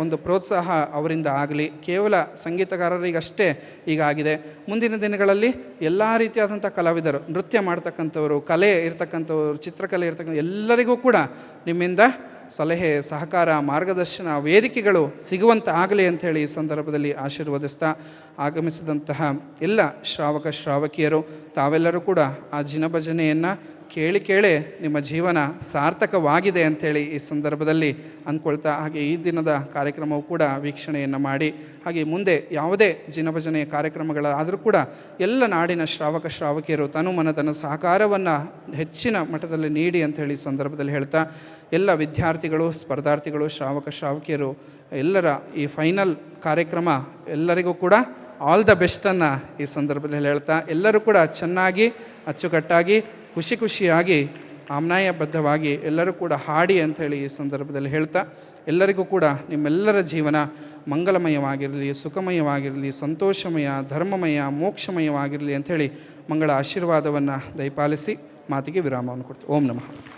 ಒಂದು ಪ್ರೋತ್ಸಾಹ ಅವರಿಂದ ಆಗಲಿ. ಕೇವಲ ಸಂಗೀತಗಾರರಿಗಷ್ಟೇ ಈಗಾಗಿದೆ. ಮುಂದಿನ ದಿನಗಳಲ್ಲಿ ಎಲ್ಲ ರೀತಿಯಾದಂಥ ಕಲಾವಿದರು, ನೃತ್ಯ ಮಾಡ್ತಕ್ಕಂಥವರು, ಕಲೆ ಇರ್ತಕ್ಕಂಥವ್ರು, ಚಿತ್ರಕಲೆ ಇರ್ತಕ್ಕಂಥ ಎಲ್ಲರಿಗೂ ಕೂಡ ನಿಮ್ಮಿಂದ ಸಲಹೆ, ಸಹಕಾರ, ಮಾರ್ಗದರ್ಶನ, ವೇದಿಕೆಗಳು ಸಿಗುವಂತೆ ಆಗಲಿ ಅಂಥೇಳಿ ಈ ಸಂದರ್ಭದಲ್ಲಿ ಆಶೀರ್ವದಿಸ್ತಾ, ಆಗಮಿಸಿದಂತಹ ಎಲ್ಲ ಶ್ರಾವಕ ಶ್ರಾವಕಿಯರು ತಾವೆಲ್ಲರೂ ಕೂಡ ಆ ಜಿನಭಜನೆಯನ್ನು ಕೇಳಿ ನಿಮ್ಮ ಜೀವನ ಸಾರ್ಥಕವಾಗಿದೆ ಅಂಥೇಳಿ ಈ ಸಂದರ್ಭದಲ್ಲಿ ಅಂದ್ಕೊಳ್ತಾ, ಹಾಗೆ ಈ ದಿನದ ಕಾರ್ಯಕ್ರಮವು ಕೂಡ ವೀಕ್ಷಣೆಯನ್ನು ಮಾಡಿ, ಹಾಗೆ ಮುಂದೆ ಯಾವುದೇ ಜಿನಭಜನೆಯ ಕಾರ್ಯಕ್ರಮಗಳಾದರೂ ಕೂಡ ಎಲ್ಲ ನಾಡಿನ ಶ್ರಾವಕ ಶ್ರಾವಕಿಯರು ತನು ಮನತನ ಸಹಕಾರವನ್ನು ಹೆಚ್ಚಿನ ಮಟ್ಟದಲ್ಲಿ ನೀಡಿ ಅಂಥೇಳಿ ಈ ಸಂದರ್ಭದಲ್ಲಿ ಹೇಳ್ತಾ, ಎಲ್ಲ ವಿದ್ಯಾರ್ಥಿಗಳು, ಸ್ಪರ್ಧಾರ್ಥಿಗಳು, ಶ್ರಾವಕ ಶ್ರಾವಕಿಯರು ಎಲ್ಲರ ಈ ಫೈನಲ್ ಕಾರ್ಯಕ್ರಮ ಎಲ್ಲರಿಗೂ ಕೂಡ ಆಲ್ ದ ಬೆಸ್ಟನ್ನು ಈ ಸಂದರ್ಭದಲ್ಲಿ ಹೇಳ್ತಾ, ಎಲ್ಲರೂ ಕೂಡ ಚೆನ್ನಾಗಿ ಅಚ್ಚುಕಟ್ಟಾಗಿ ಖುಷಿಯಾಗಿ ಆಮ್ನಾಯಬದ್ಧವಾಗಿ ಎಲ್ಲರೂ ಕೂಡ ಹಾಡಿ ಅಂಥೇಳಿ ಈ ಸಂದರ್ಭದಲ್ಲಿ ಹೇಳ್ತಾ, ಎಲ್ಲರಿಗೂ ಕೂಡ ನಿಮ್ಮೆಲ್ಲರ ಜೀವನ ಮಂಗಲಮಯವಾಗಿರಲಿ, ಸುಖಮಯವಾಗಿರಲಿ, ಸಂತೋಷಮಯ, ಧರ್ಮಮಯ, ಮೋಕ್ಷಮಯವಾಗಿರಲಿ ಅಂಥೇಳಿ ಮಂಗಳ ಆಶೀರ್ವಾದವನ್ನು ದಯಪಾಲಿಸಿ ಮಾತಿಗೆ ವಿರಾಮವನ್ನು ಕೊಡ್ತೀವಿ. ಓಂ ನಮಃ.